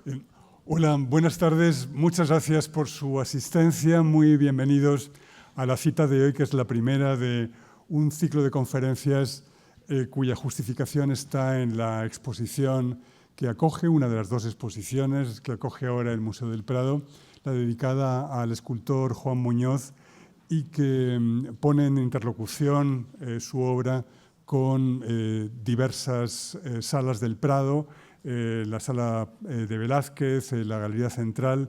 Eh, Hola, buenas tardes. Muchas gracias por su asistencia. Muy bienvenidos a la cita de hoy, que es la primera de un ciclo de conferencias cuya justificación está en la exposición que acoge, una de las dos exposiciones que acoge ahora el Museo del Prado, la dedicada al escultor Juan Muñoz y que pone en interlocución su obra con diversas salas del Prado, la sala de Velázquez, la Galería Central,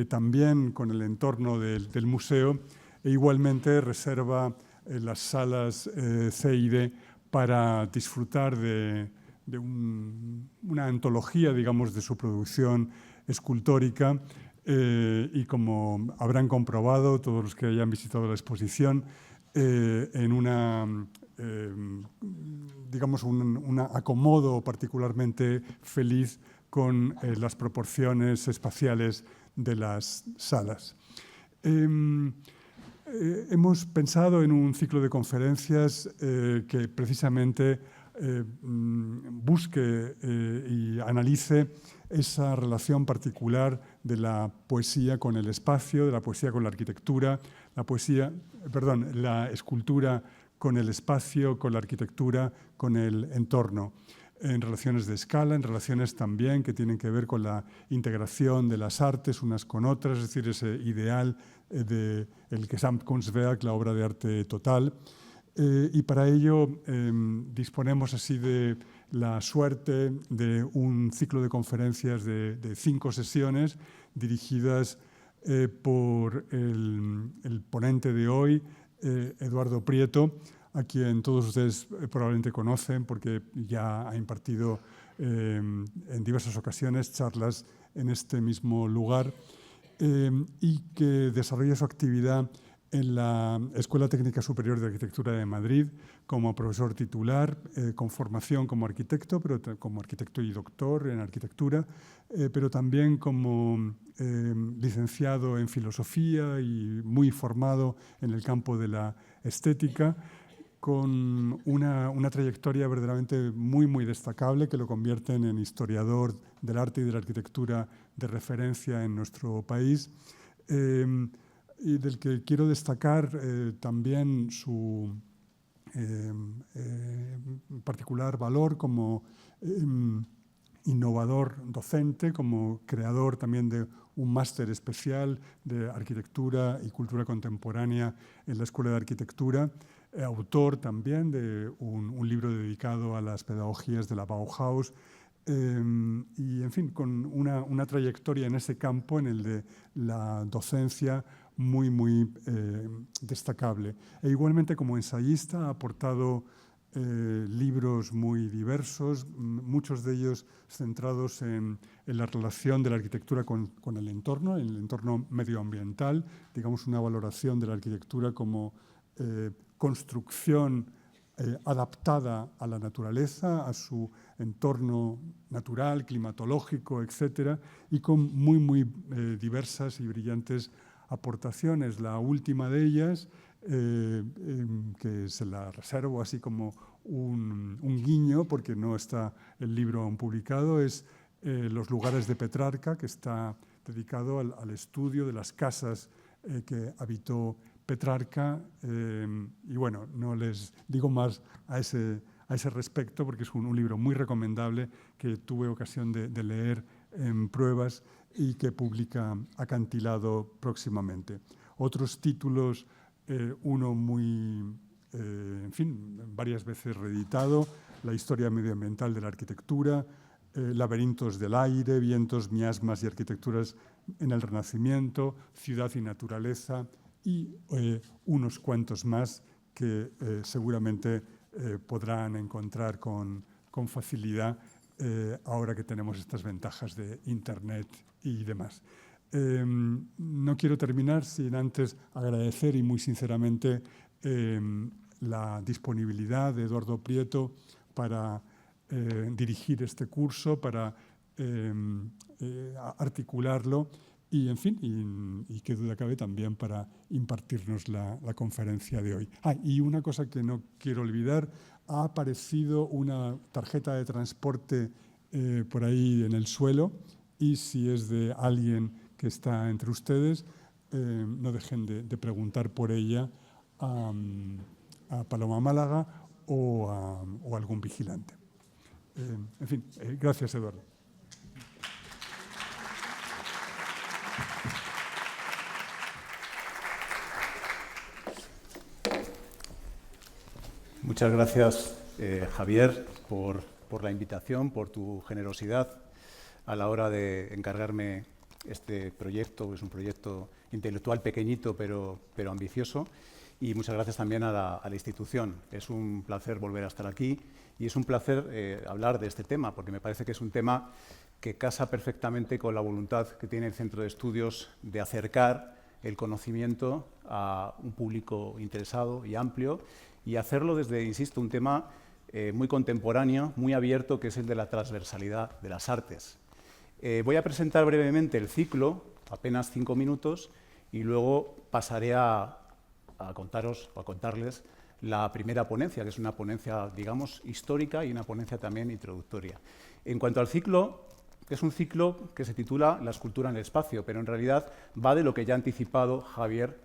también con el entorno del museo, e igualmente reserva las salas C y D para disfrutar de una antología, digamos, de su producción escultórica. Y como habrán comprobado todos los que hayan visitado la exposición, en una digamos, un acomodo particularmente feliz con las proporciones espaciales de las salas. Hemos pensado en un ciclo de conferencias que precisamente busque y analice esa relación particular de la poesía con el espacio, de la poesía con la arquitectura, la escultura con el espacio, con la arquitectura, con el entorno, en relaciones de escala, en relaciones también que tienen que ver con la integración de las artes unas con otras, es decir, ese ideal del Gesamtkunstwerk, la obra de arte total. Y para ello disponemos así de la suerte de un ciclo de conferencias de 5 sesiones dirigidas por el ponente de hoy, Eduardo Prieto, a quien todos ustedes probablemente conocen porque ya ha impartido en diversas ocasiones charlas en este mismo lugar, y que desarrolla su actividad en la Escuela Técnica Superior de Arquitectura de Madrid como profesor titular, con formación como arquitecto, pero como arquitecto y doctor en arquitectura, pero también como licenciado en filosofía y muy formado en el campo de la estética, con una trayectoria verdaderamente muy destacable que lo convierten en historiador del arte y de la arquitectura de referencia en nuestro país, y del que quiero destacar también su particular valor como innovador docente, como creador también de un máster especial de arquitectura y cultura contemporánea en la Escuela de Arquitectura, autor también de un libro dedicado a las pedagogías de la Bauhaus, y en fin, con una trayectoria en ese campo, en el de la docencia, muy destacable. E igualmente como ensayista ha aportado libros muy diversos, muchos de ellos centrados en la relación de la arquitectura con el entorno medioambiental, digamos una valoración de la arquitectura como construcción adaptada a la naturaleza, a su entorno natural, climatológico, etcétera, y con muy diversas y brillantes aportaciones. La última de ellas, que se la reservo así como un guiño, porque no está el libro aún publicado, es Los lugares de Petrarca, que está dedicado al estudio de las casas que habitó Petrarca, y bueno, no les digo más a ese respecto porque es un libro muy recomendable que tuve ocasión de leer en pruebas y que publica Acantilado próximamente. Otros títulos, uno muy, en fin, varias veces reeditado, La historia medioambiental de la arquitectura, Laberintos del aire, Vientos, miasmas y arquitecturas en el Renacimiento, Ciudad y naturaleza, y unos cuantos más que seguramente podrán encontrar con facilidad ahora que tenemos estas ventajas de Internet y demás. No quiero terminar sin antes agradecer y muy sinceramente la disponibilidad de Eduardo Prieto para dirigir este curso, para articularlo y, en fin, y qué duda cabe también para impartirnos la conferencia de hoy. Y una cosa que no quiero olvidar, ha aparecido una tarjeta de transporte por ahí en el suelo, y si es de alguien que está entre ustedes, no dejen de preguntar por ella a Paloma Málaga o a algún vigilante. En fin, gracias, Eduardo. Muchas gracias, Javier, por la invitación, por tu generosidad a la hora de encargarme este proyecto. Es un proyecto intelectual pequeñito, pero ambicioso. Y muchas gracias también a la institución. Es un placer volver a estar aquí y es un placer hablar de este tema, porque me parece que es un tema que casa perfectamente con la voluntad que tiene el Centro de Estudios de acercar el conocimiento a un público interesado y amplio, y hacerlo desde, insisto, un tema muy contemporáneo, muy abierto, que es el de la transversalidad de las artes. Voy a presentar brevemente el ciclo, apenas 5 minutos, y luego pasaré a contarles la primera ponencia, que es una ponencia, digamos, histórica y una ponencia también introductoria. En cuanto al ciclo, es un ciclo que se titula La escultura en el espacio, pero en realidad va de lo que ya ha anticipado Javier,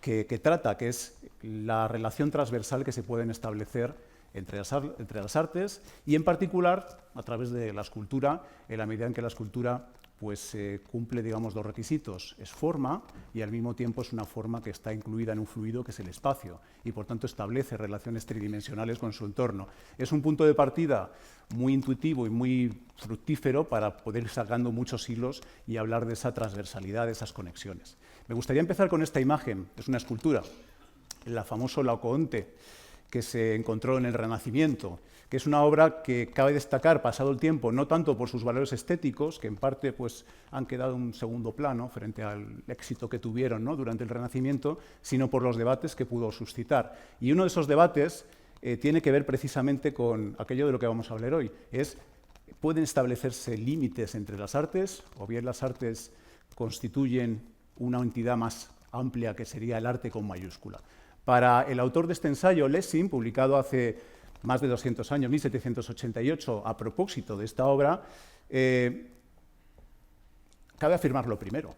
que trata, que es la relación transversal que se pueden establecer entre las artes y, en particular, a través de la escultura, en la medida en que la escultura pues, cumple, digamos, dos requisitos. Es forma y, al mismo tiempo, es una forma que está incluida en un fluido que es el espacio y, por tanto, establece relaciones tridimensionales con su entorno. Es un punto de partida muy intuitivo y muy fructífero para poder ir sacando muchos hilos y hablar de esa transversalidad, de esas conexiones. Me gustaría empezar con esta imagen. Es una escultura, la famosa Laocoonte, que se encontró en el Renacimiento, que es una obra que cabe destacar, pasado el tiempo, no tanto por sus valores estéticos, que en parte pues, han quedado en un segundo plano frente al éxito que tuvieron, ¿no?, durante el Renacimiento, sino por los debates que pudo suscitar. Y uno de esos debates tiene que ver precisamente con aquello de lo que vamos a hablar hoy. ¿Pueden establecerse límites entre las artes, o bien las artes constituyen una entidad más amplia que sería el arte con mayúscula? Para el autor de este ensayo, Lessing, publicado hace más de 200 años, 1788, a propósito de esta obra, cabe afirmar lo primero.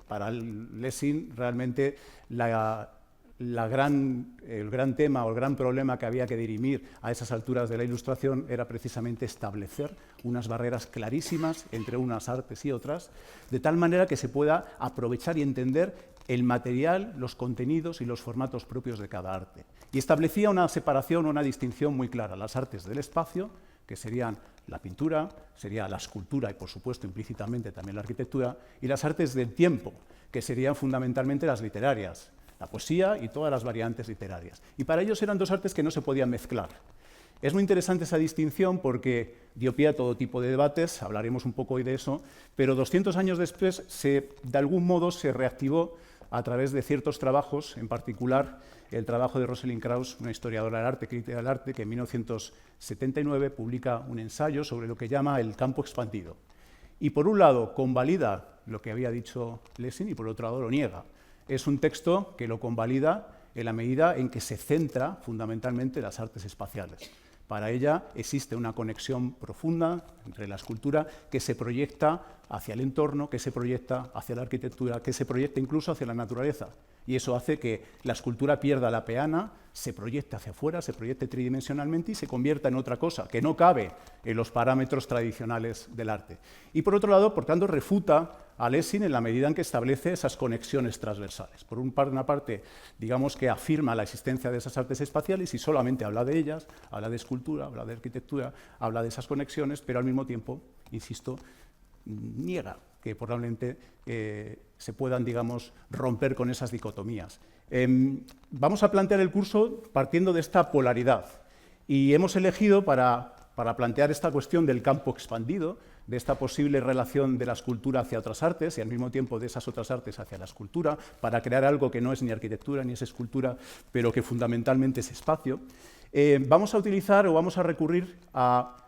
Para Lessing, realmente, el gran tema o el gran problema que había que dirimir a esas alturas de la Ilustración era precisamente establecer unas barreras clarísimas entre unas artes y otras, de tal manera que se pueda aprovechar y entender el material, los contenidos y los formatos propios de cada arte. Y establecía una separación, una distinción muy clara: las artes del espacio, que serían la pintura, sería la escultura y, por supuesto, implícitamente también la arquitectura, y las artes del tiempo, que serían fundamentalmente las literarias, la poesía y todas las variantes literarias. Y para ellos eran dos artes que no se podían mezclar. Es muy interesante esa distinción porque dio pie a todo tipo de debates, hablaremos un poco hoy de eso, pero 200 años después, de algún modo, se reactivó a través de ciertos trabajos, en particular el trabajo de Rosalind Krauss, una historiadora del arte, crítica del arte, que en 1979 publica un ensayo sobre lo que llama el campo expandido. Y por un lado convalida lo que había dicho Lessing y por otro lado lo niega. Es un texto que lo convalida en la medida en que se centra fundamentalmente en las artes espaciales. Para ella existe una conexión profunda entre la escultura que se proyecta hacia el entorno, que se proyecta hacia la arquitectura, que se proyecta incluso hacia la naturaleza. Y eso hace que la escultura pierda la peana, se proyecte hacia afuera, se proyecte tridimensionalmente y se convierta en otra cosa, que no cabe en los parámetros tradicionales del arte. Y por otro lado, por tanto, refuta a Lessing en la medida en que establece esas conexiones transversales. Por una parte, digamos que afirma la existencia de esas artes espaciales y solamente habla de ellas, habla de escultura, habla de arquitectura, habla de esas conexiones, pero al mismo tiempo, insisto, niega que probablemente se puedan, digamos, romper con esas dicotomías. Vamos a plantear el curso partiendo de esta polaridad y hemos elegido para plantear esta cuestión del campo expandido, de esta posible relación de la escultura hacia otras artes y al mismo tiempo de esas otras artes hacia la escultura, para crear algo que no es ni arquitectura ni es escultura, pero que fundamentalmente es espacio. Vamos a utilizar o vamos a recurrir a,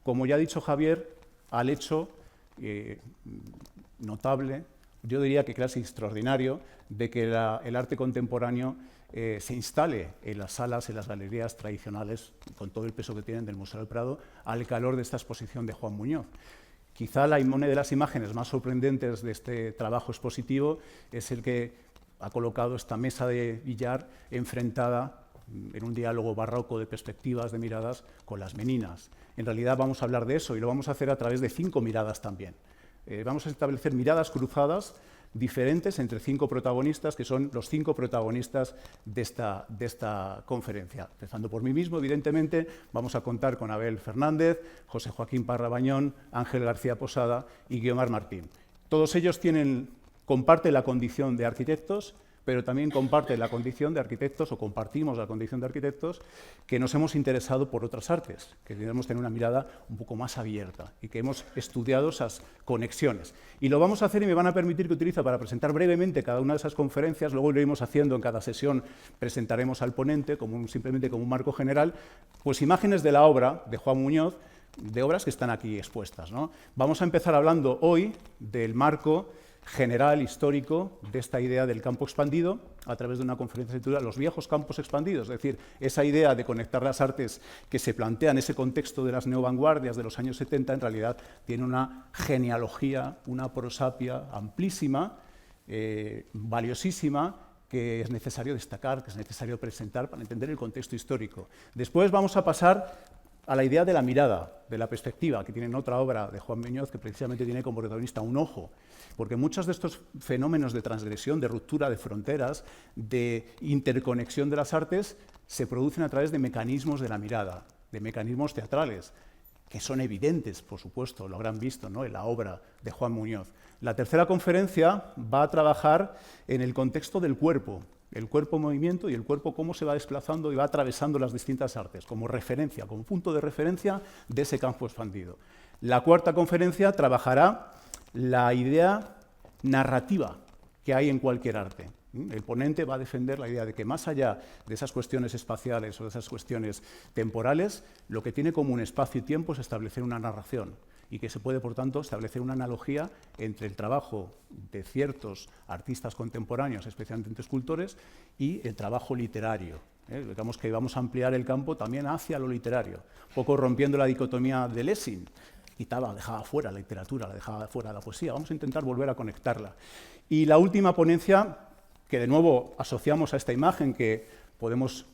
como ya ha dicho Javier, al hecho notable, yo diría que casi extraordinario, de que el arte contemporáneo se instale en las salas, en las galerías tradicionales, con todo el peso que tienen del Museo del Prado, al calor de esta exposición de Juan Muñoz. Quizá una de las imágenes más sorprendentes de este trabajo expositivo es el que ha colocado esta mesa de billar enfrentada en un diálogo barroco de perspectivas, de miradas, con las meninas. En realidad vamos a hablar de eso y lo vamos a hacer a través de 5 miradas también. Vamos a establecer miradas cruzadas diferentes entre 5 protagonistas, que son los 5 protagonistas de esta conferencia. Empezando por mí mismo, evidentemente, vamos a contar con Abel Fernández, José Joaquín Parra Bañón, Ángel García Posada y Guiomar Martín. Todos ellos comparten la condición de arquitectos, pero también comparten la condición de arquitectos, o compartimos la condición de arquitectos, que nos hemos interesado por otras artes, que debemos tener una mirada un poco más abierta y que hemos estudiado esas conexiones. Y lo vamos a hacer y me van a permitir que utilice para presentar brevemente cada una de esas conferencias, luego lo iremos haciendo en cada sesión, presentaremos al ponente simplemente como un marco general, pues imágenes de la obra de Juan Muñoz, de obras que están aquí expuestas, ¿no? Vamos a empezar hablando hoy del marco general, histórico, de esta idea del campo expandido, a través de una conferencia titulada Los viejos campos expandidos, es decir, esa idea de conectar las artes que se plantea en ese contexto de las neovanguardias de los años 70, en realidad tiene una genealogía, una prosapia amplísima, valiosísima, que es necesario destacar, que es necesario presentar para entender el contexto histórico. Después vamos a pasar a la idea de la mirada, de la perspectiva, que tiene en otra obra de Juan Muñoz, que precisamente tiene como protagonista un ojo, porque muchos de estos fenómenos de transgresión, de ruptura de fronteras, de interconexión de las artes, se producen a través de mecanismos de la mirada, de mecanismos teatrales, que son evidentes, por supuesto, lo habrán visto, ¿no?, en la obra de Juan Muñoz. La tercera conferencia va a trabajar en el contexto del cuerpo, el cuerpo en movimiento y el cuerpo cómo se va desplazando y va atravesando las distintas artes, como referencia, como punto de referencia de ese campo expandido. La cuarta conferencia trabajará la idea narrativa que hay en cualquier arte. El ponente va a defender la idea de que más allá de esas cuestiones espaciales o de esas cuestiones temporales, lo que tiene como un espacio y tiempo es establecer una narración, y que se puede, por tanto, establecer una analogía entre el trabajo de ciertos artistas contemporáneos, especialmente escultores, y el trabajo literario. Digamos que vamos a ampliar el campo también hacia lo literario, un poco rompiendo la dicotomía de Lessing, dejaba fuera la literatura, dejaba fuera la poesía. Vamos a intentar volver a conectarla. Y la última ponencia, que de nuevo asociamos a esta imagen que podemos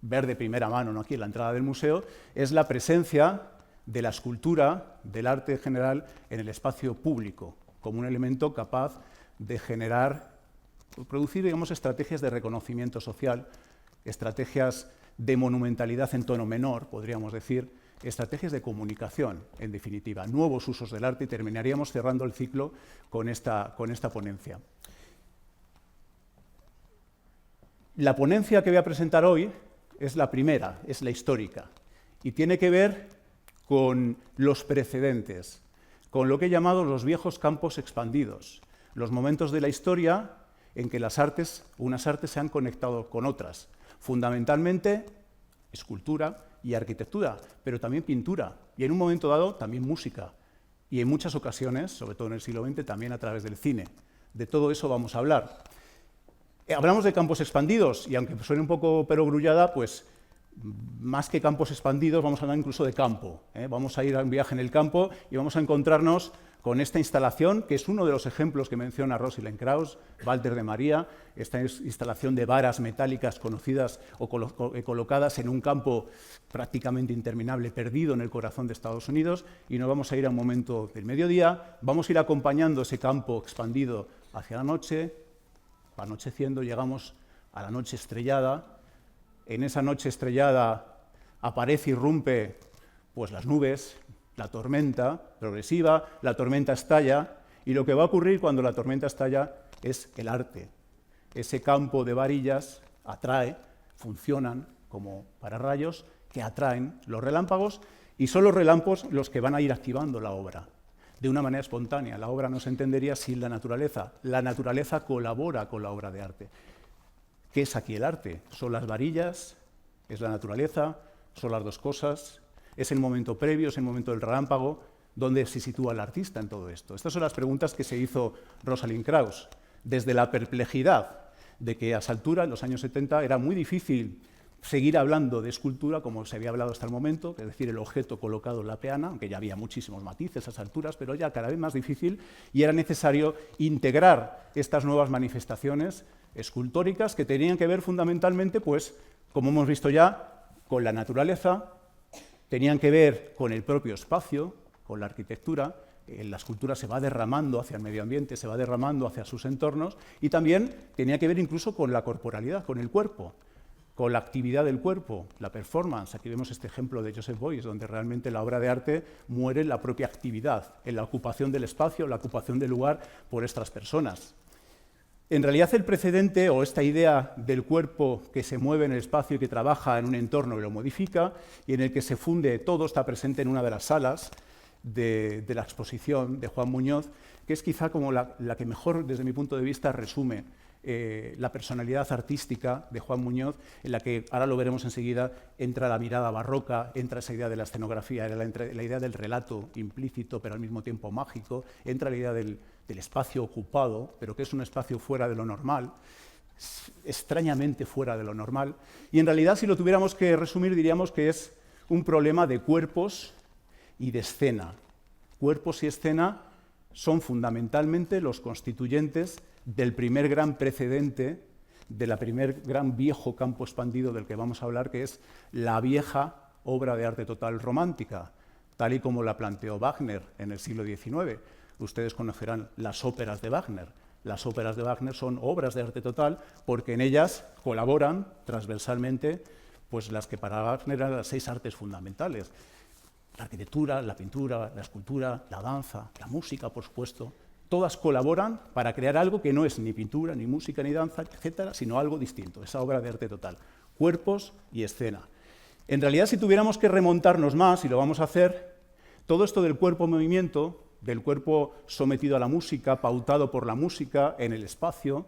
ver de primera mano, ¿no?, aquí en la entrada del museo, es la presencia de la escultura, del arte en general, en el espacio público, como un elemento capaz de producir, digamos, estrategias de reconocimiento social, estrategias de monumentalidad en tono menor, podríamos decir, estrategias de comunicación, en definitiva, nuevos usos del arte, y terminaríamos cerrando el ciclo con esta ponencia. La ponencia que voy a presentar hoy es la primera, es la histórica, y tiene que ver con los precedentes, con lo que he llamado los viejos campos expandidos, los momentos de la historia en que unas artes se han conectado con otras, fundamentalmente escultura y arquitectura, pero también pintura, y en un momento dado también música, y en muchas ocasiones, sobre todo en el siglo XX, también a través del cine. De todo eso vamos a hablar. Hablamos de campos expandidos, y aunque suene un poco perogrullada, pues más que campos expandidos, vamos a hablar incluso de campo. Vamos a ir a un viaje en el campo y vamos a encontrarnos con esta instalación, que es uno de los ejemplos que menciona Rosalind Krauss, Walter de María, esta instalación de varas metálicas conocidas o colocadas en un campo prácticamente interminable, perdido en el corazón de Estados Unidos, y nos vamos a ir a un momento del mediodía, vamos a ir acompañando ese campo expandido hacia la noche, anocheciendo, llegamos a la noche estrellada. En esa noche estrellada aparece y irrumpe pues, las nubes, la tormenta progresiva, la tormenta estalla, y lo que va a ocurrir cuando la tormenta estalla es el arte. Ese campo de varillas atrae, funcionan como pararrayos que atraen los relámpagos, y son los relámpagos los que van a ir activando la obra de una manera espontánea. La obra no se entendería sin la naturaleza. La naturaleza colabora con la obra de arte. ¿Qué es aquí el arte? Son las varillas, es la naturaleza, son las dos cosas, es el momento previo, es el momento del relámpago, ¿dónde se sitúa el artista en todo esto? Estas son las preguntas que se hizo Rosalind Krauss, desde la perplejidad de que a esa altura, en los años 70, era muy difícil seguir hablando de escultura como se había hablado hasta el momento, es decir, el objeto colocado en la peana, aunque ya había muchísimos matices a esas alturas, pero ya cada vez más difícil, y era necesario integrar estas nuevas manifestaciones escultóricas que tenían que ver fundamentalmente, pues, como hemos visto ya, con la naturaleza, tenían que ver con el propio espacio, con la arquitectura. La escultura se va derramando hacia el medio ambiente, se va derramando hacia sus entornos, y también tenía que ver incluso con la corporalidad, con el cuerpo, con la actividad del cuerpo, la performance. Aquí vemos este ejemplo de Joseph Beuys, donde realmente la obra de arte muere en la propia actividad, en la ocupación del espacio, la ocupación del lugar por estas personas. En realidad el precedente, o esta idea del cuerpo que se mueve en el espacio y que trabaja en un entorno y lo modifica, y en el que se funde todo, está presente en una de las salas de la exposición de Juan Muñoz, que es quizá como la que mejor, desde mi punto de vista, resume la personalidad artística de Juan Muñoz, en la que, ahora lo veremos enseguida, entra la mirada barroca, entra esa idea de la escenografía, la idea del relato implícito pero al mismo tiempo mágico, entra la idea del espacio ocupado, pero que es un espacio fuera de lo normal, extrañamente fuera de lo normal, y en realidad, si lo tuviéramos que resumir, diríamos que es un problema de cuerpos y de escena. Cuerpos y escena son fundamentalmente los constituyentes del primer gran precedente, de la primer gran viejo campo expandido del que vamos a hablar, que es la vieja obra de arte total romántica, tal y como la planteó Wagner en el siglo XIX. Ustedes conocerán las óperas de Wagner. Las óperas de Wagner son obras de arte total porque en ellas colaboran transversalmente pues, las que para Wagner eran las 6 artes fundamentales. La arquitectura, la pintura, la escultura, la danza, la música, por supuesto. Todas colaboran para crear algo que no es ni pintura, ni música, ni danza, etcétera, sino algo distinto, esa obra de arte total. Cuerpos y escena. En realidad, si tuviéramos que remontarnos más, y lo vamos a hacer, todo esto del cuerpo-movimiento, del cuerpo sometido a la música, pautado por la música en el espacio,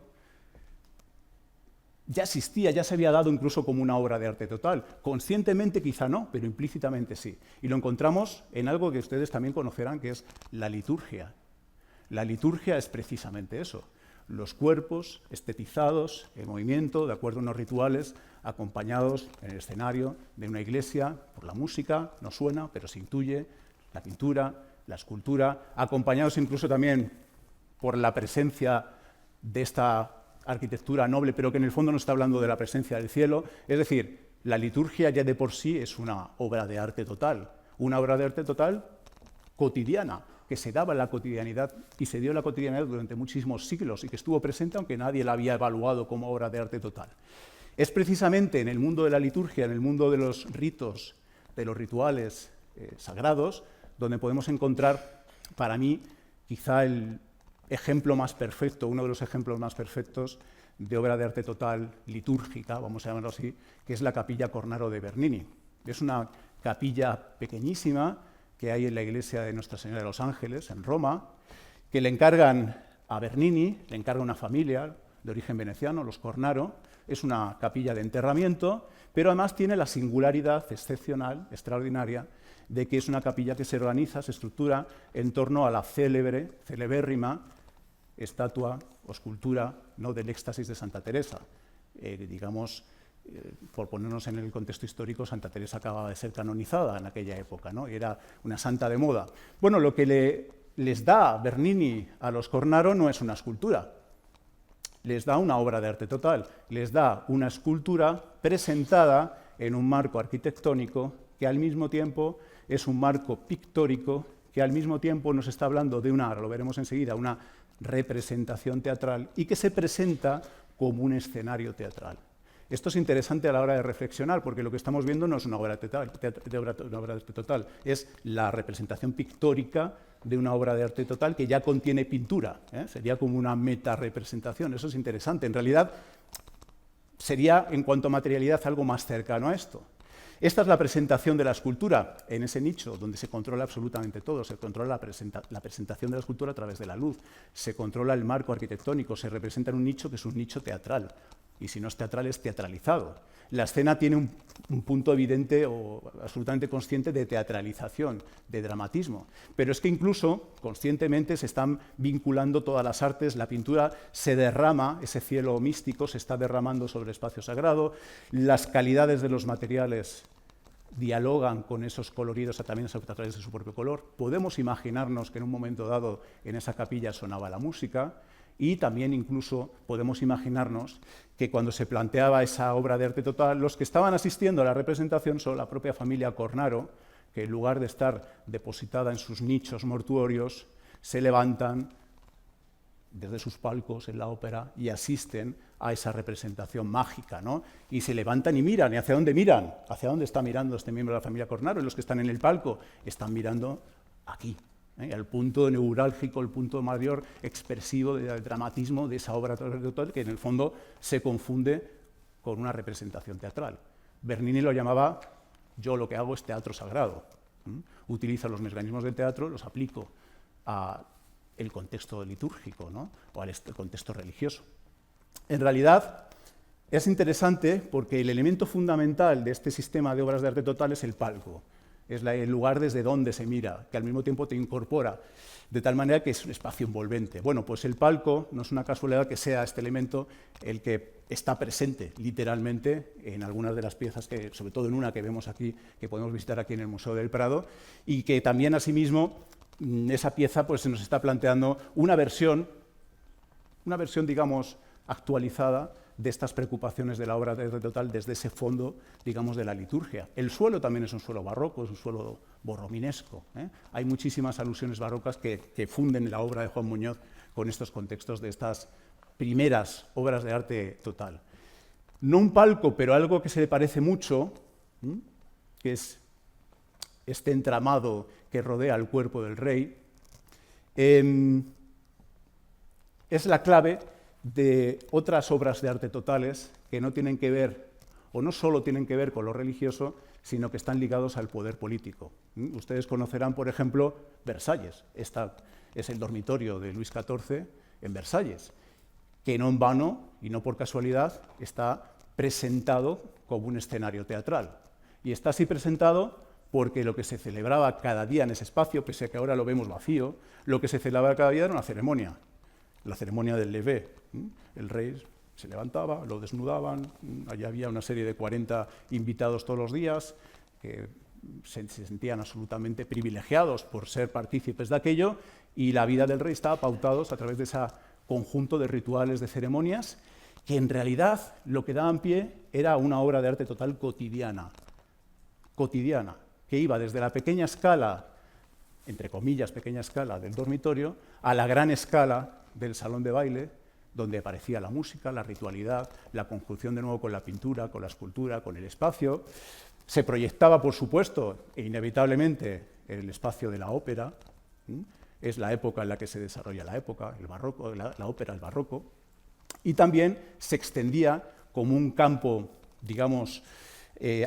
ya existía, ya se había dado incluso como una obra de arte total. Conscientemente quizá no, pero implícitamente sí. Y lo encontramos en algo que ustedes también conocerán, que es la liturgia. La liturgia es precisamente eso, los cuerpos estetizados, en movimiento, de acuerdo a unos rituales, acompañados en el escenario de una iglesia por la música, no suena, pero se intuye, la pintura, la escultura, acompañados incluso también por la presencia de esta arquitectura noble, pero que en el fondo no está hablando de la presencia del cielo. Es decir, la liturgia ya de por sí es una obra de arte total, una obra de arte total cotidiana, que se daba en la cotidianidad y se dio en la cotidianidad durante muchísimos siglos y que estuvo presente aunque nadie la había evaluado como obra de arte total. Es precisamente en el mundo de la liturgia, en el mundo de los ritos, de los rituales sagrados, donde podemos encontrar, para mí, quizá el ejemplo más perfecto, uno de los ejemplos más perfectos de obra de arte total litúrgica, vamos a llamarlo así, que es la Capilla Cornaro de Bernini. Es una capilla pequeñísima que hay en la iglesia de Nuestra Señora de los Ángeles, en Roma, que le encargan a Bernini, le encarga una familia de origen veneciano, los Cornaro. Es una capilla de enterramiento, pero además tiene la singularidad excepcional, extraordinaria, de que es una capilla que se organiza, se estructura en torno a la celebérrima estatua o escultura, ¿no?, del éxtasis de Santa Teresa. Por ponernos en el contexto histórico, Santa Teresa acababa de ser canonizada en aquella época, ¿no?, y era una santa de moda. Bueno, lo que les da Bernini a los Cornaro no es una escultura, les da una obra de arte total, les da una escultura presentada en un marco arquitectónico que al mismo tiempo es un marco pictórico, que al mismo tiempo nos está hablando de una, lo veremos enseguida, una representación teatral y que se presenta como un escenario teatral. Esto es interesante a la hora de reflexionar, porque lo que estamos viendo no es una obra de arte total, es la representación pictórica de una obra de arte total que ya contiene pintura, ¿eh? Sería como una meta-representación, eso es interesante. En realidad sería, en cuanto a materialidad, algo más cercano a esto. Esta es la presentación de la escultura en ese nicho donde se controla absolutamente todo. Se controla la presentación de la escultura a través de la luz, se controla el marco arquitectónico, se representa en un nicho que es un nicho teatral. y si no es teatral, es teatralizado. La escena tiene un punto evidente o absolutamente consciente de teatralización, de dramatismo. Pero es que incluso conscientemente se están vinculando todas las artes, la pintura se derrama, ese cielo místico se está derramando sobre el espacio sagrado, las calidades de los materiales dialogan con esos coloridos también a través de su propio color. Podemos imaginarnos que en un momento dado en esa capilla sonaba la música, y también incluso podemos imaginarnos que cuando se planteaba esa obra de arte total, los que estaban asistiendo a la representación son la propia familia Cornaro, que en lugar de estar depositada en sus nichos mortuorios, se levantan desde sus palcos en la ópera y asisten a esa representación mágica, ¿no? Y se levantan y miran. ¿Y hacia dónde miran? ¿Hacia dónde está mirando este miembro de la familia Cornaro? Y los que están en el palco están mirando aquí. El punto neurálgico, el punto mayor expresivo del dramatismo de esa obra total que en el fondo se confunde con una representación teatral. Bernini lo llamaba, yo lo que hago es teatro sagrado. Utilizo los mecanismos del teatro, los aplico al contexto litúrgico, ¿no? O al contexto religioso. En realidad es interesante porque el elemento fundamental de este sistema de obras de arte total es el palco. Es el lugar desde donde se mira, que al mismo tiempo te incorpora, de tal manera que es un espacio envolvente. Bueno, pues el palco no es una casualidad que sea este elemento el que está presente literalmente en algunas de las piezas, sobre todo en una que vemos aquí, que podemos visitar aquí en el Museo del Prado, y que también asimismo esa pieza pues, se nos está planteando una versión, digamos, actualizada de estas preocupaciones de la obra de arte total desde ese fondo, digamos, de la liturgia. El suelo también es un suelo barroco, es un suelo borrominesco. Hay muchísimas alusiones barrocas que funden la obra de Juan Muñoz con estos contextos de estas primeras obras de arte total. No un palco, pero algo que se le parece mucho, que es este entramado que rodea el cuerpo del rey, es la clave de otras obras de arte totales que no tienen que ver, o no solo tienen que ver con lo religioso, sino que están ligados al poder político. Ustedes conocerán, por ejemplo, Versalles. Este es el dormitorio de Luis XIV en Versalles, que no en vano y no por casualidad está presentado como un escenario teatral. Y está así presentado porque lo que se celebraba cada día en ese espacio, pese a que ahora lo vemos vacío, lo que se celebraba cada día era una ceremonia, la ceremonia del lever. El rey se levantaba, lo desnudaban, allí había una serie de 40 invitados todos los días, que se sentían absolutamente privilegiados por ser partícipes de aquello, y la vida del rey estaba pautada a través de ese conjunto de rituales, de ceremonias, que en realidad lo que daban pie era una obra de arte total cotidiana, que iba desde la pequeña escala, entre comillas, pequeña escala del dormitorio, a la gran escala del salón de baile, donde aparecía la música, la ritualidad, la conjunción de nuevo con la pintura, con la escultura, con el espacio. Se proyectaba, por supuesto, e inevitablemente, el espacio de la ópera. Es la época en la que se desarrolla la época, el barroco, la ópera, el barroco. Y también se extendía como un campo, digamos,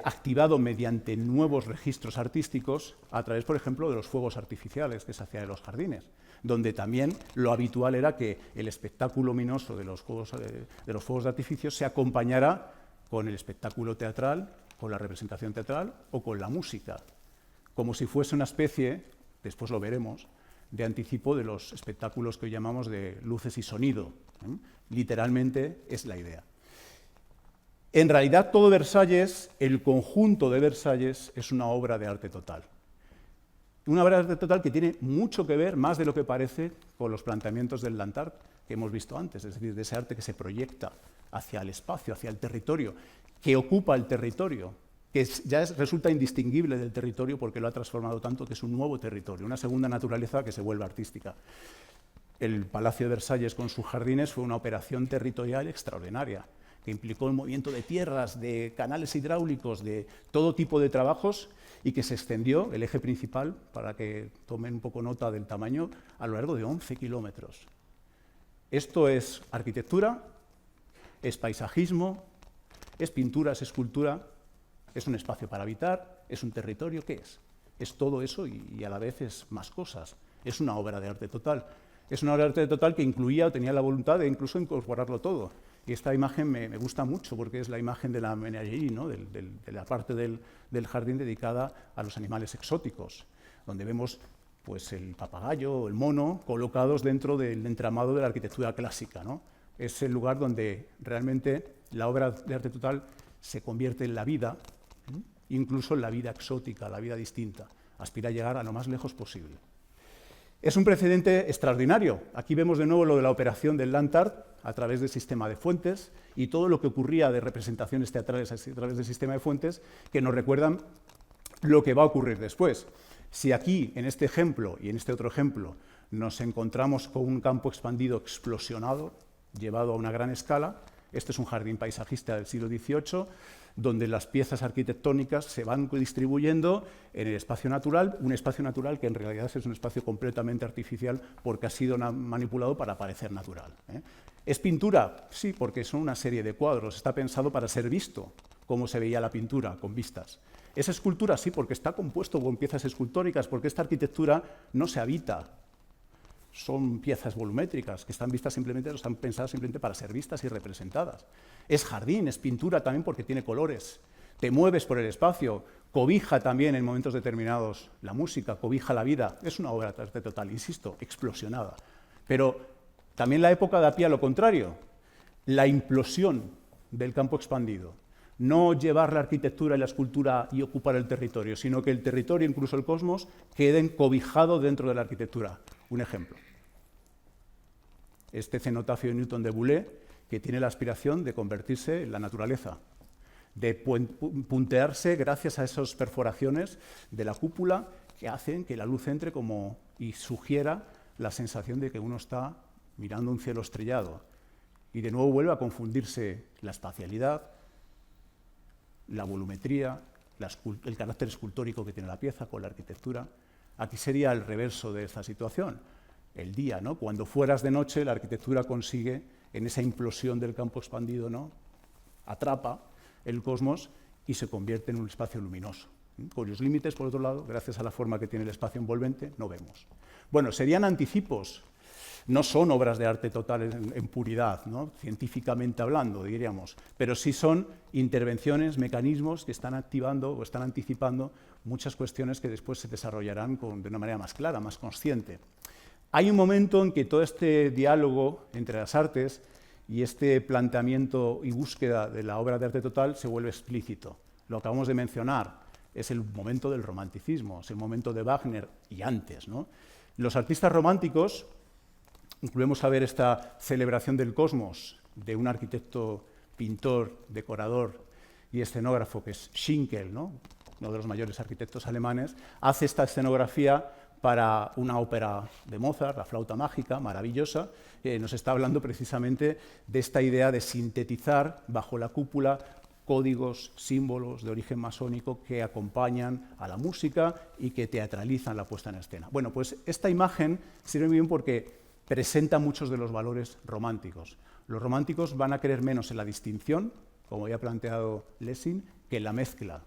activado mediante nuevos registros artísticos a través, por ejemplo, de los fuegos artificiales que se hacían en los jardines, donde también lo habitual era que el espectáculo luminoso de los fuegos de artificio se acompañara con el espectáculo teatral, con la representación teatral o con la música, como si fuese una especie, después lo veremos, de anticipo de los espectáculos que hoy llamamos de luces y sonido. Literalmente es la idea. En realidad todo Versalles, el conjunto de Versalles, es una obra de arte total. Una obra de arte total que tiene mucho que ver, más de lo que parece, con los planteamientos del Landart que hemos visto antes, es decir, de ese arte que se proyecta hacia el espacio, hacia el territorio, que ocupa el territorio, que ya resulta indistinguible del territorio porque lo ha transformado tanto que es un nuevo territorio, una segunda naturaleza que se vuelve artística. El Palacio de Versalles con sus jardines fue una operación territorial extraordinaria, que implicó el movimiento de tierras, de canales hidráulicos, de todo tipo de trabajos, y que se extendió, el eje principal, para que tomen un poco nota del tamaño, a lo largo de 11 kilómetros. Esto es arquitectura, es paisajismo, es pintura, es escultura, es un espacio para habitar, es un territorio, ¿qué es? Es todo eso y a la vez es más cosas. Es una obra de arte total. Es una obra de arte total que incluía o tenía la voluntad de incluso incorporarlo todo. Y esta imagen me gusta mucho porque es la imagen de la menagerie, ¿no? de la parte del jardín dedicada a los animales exóticos, donde vemos pues, el papagayo o el mono colocados dentro del entramado de la arquitectura clásica, ¿no? Es el lugar donde realmente la obra de arte total se convierte en la vida, incluso en la vida exótica, la vida distinta. Aspira a llegar a lo más lejos posible. Es un precedente extraordinario. Aquí vemos de nuevo lo de la operación del land art a través del sistema de fuentes y todo lo que ocurría de representaciones teatrales a través del sistema de fuentes que nos recuerdan lo que va a ocurrir después. Si aquí, en este ejemplo y en este otro ejemplo, nos encontramos con un campo expandido explosionado, llevado a una gran escala, este es un jardín paisajista del siglo XVIII, donde las piezas arquitectónicas se van distribuyendo en el espacio natural, un espacio natural que en realidad es un espacio completamente artificial porque ha sido manipulado para parecer natural. ¿Es pintura? Sí, porque son una serie de cuadros, está pensado para ser visto, como se veía la pintura, con vistas. ¿Es escultura? Sí, porque está compuesto con piezas escultóricas, porque esta arquitectura no se habita. Son piezas volumétricas que están vistas simplemente, están pensadas simplemente para ser vistas y representadas. Es jardín, es pintura también porque tiene colores. Te mueves por el espacio, cobija también en momentos determinados la música, cobija la vida. Es una obra de arte total, insisto, explosionada. Pero también la época da pie a lo contrario, la implosión del campo expandido. No llevar la arquitectura y la escultura y ocupar el territorio, sino que el territorio, incluso el cosmos, queden cobijados dentro de la arquitectura. Un ejemplo. Este cenotafio de Newton de Boulez, que tiene la aspiración de convertirse en la naturaleza, de puntearse gracias a esas perforaciones de la cúpula que hacen que la luz entre como y sugiera la sensación de que uno está mirando un cielo estrellado. Y de nuevo vuelve a confundirse la espacialidad, la volumetría, el carácter escultórico que tiene la pieza con la arquitectura. Aquí sería el reverso de esta situación, el día, ¿no? Cuando fueras de noche, la arquitectura consigue, en esa implosión del campo expandido, ¿no? Atrapa el cosmos y se convierte en un espacio luminoso, cuyos límites, por otro lado, gracias a la forma que tiene el espacio envolvente, no vemos. Bueno, serían anticipos, no son obras de arte total en puridad, ¿no? Científicamente hablando, diríamos, pero sí son intervenciones, mecanismos que están activando o están anticipando muchas cuestiones que después se desarrollarán de una manera más clara, más consciente. Hay un momento en que todo este diálogo entre las artes y este planteamiento y búsqueda de la obra de arte total se vuelve explícito. Lo acabamos de mencionar, es el momento del romanticismo, es el momento de Wagner y antes, ¿no? Los artistas románticos, incluimos a ver esta celebración del cosmos de un arquitecto, pintor, decorador y escenógrafo que es Schinkel, ¿no? Uno de los mayores arquitectos alemanes, hace esta escenografía para una ópera de Mozart, La flauta mágica, maravillosa, nos está hablando precisamente de esta idea de sintetizar bajo la cúpula códigos, símbolos de origen masónico que acompañan a la música y que teatralizan la puesta en escena. Bueno, pues esta imagen sirve muy bien porque presenta muchos de los valores románticos. Los románticos van a creer menos en la distinción, como había planteado Lessing, que en la mezcla.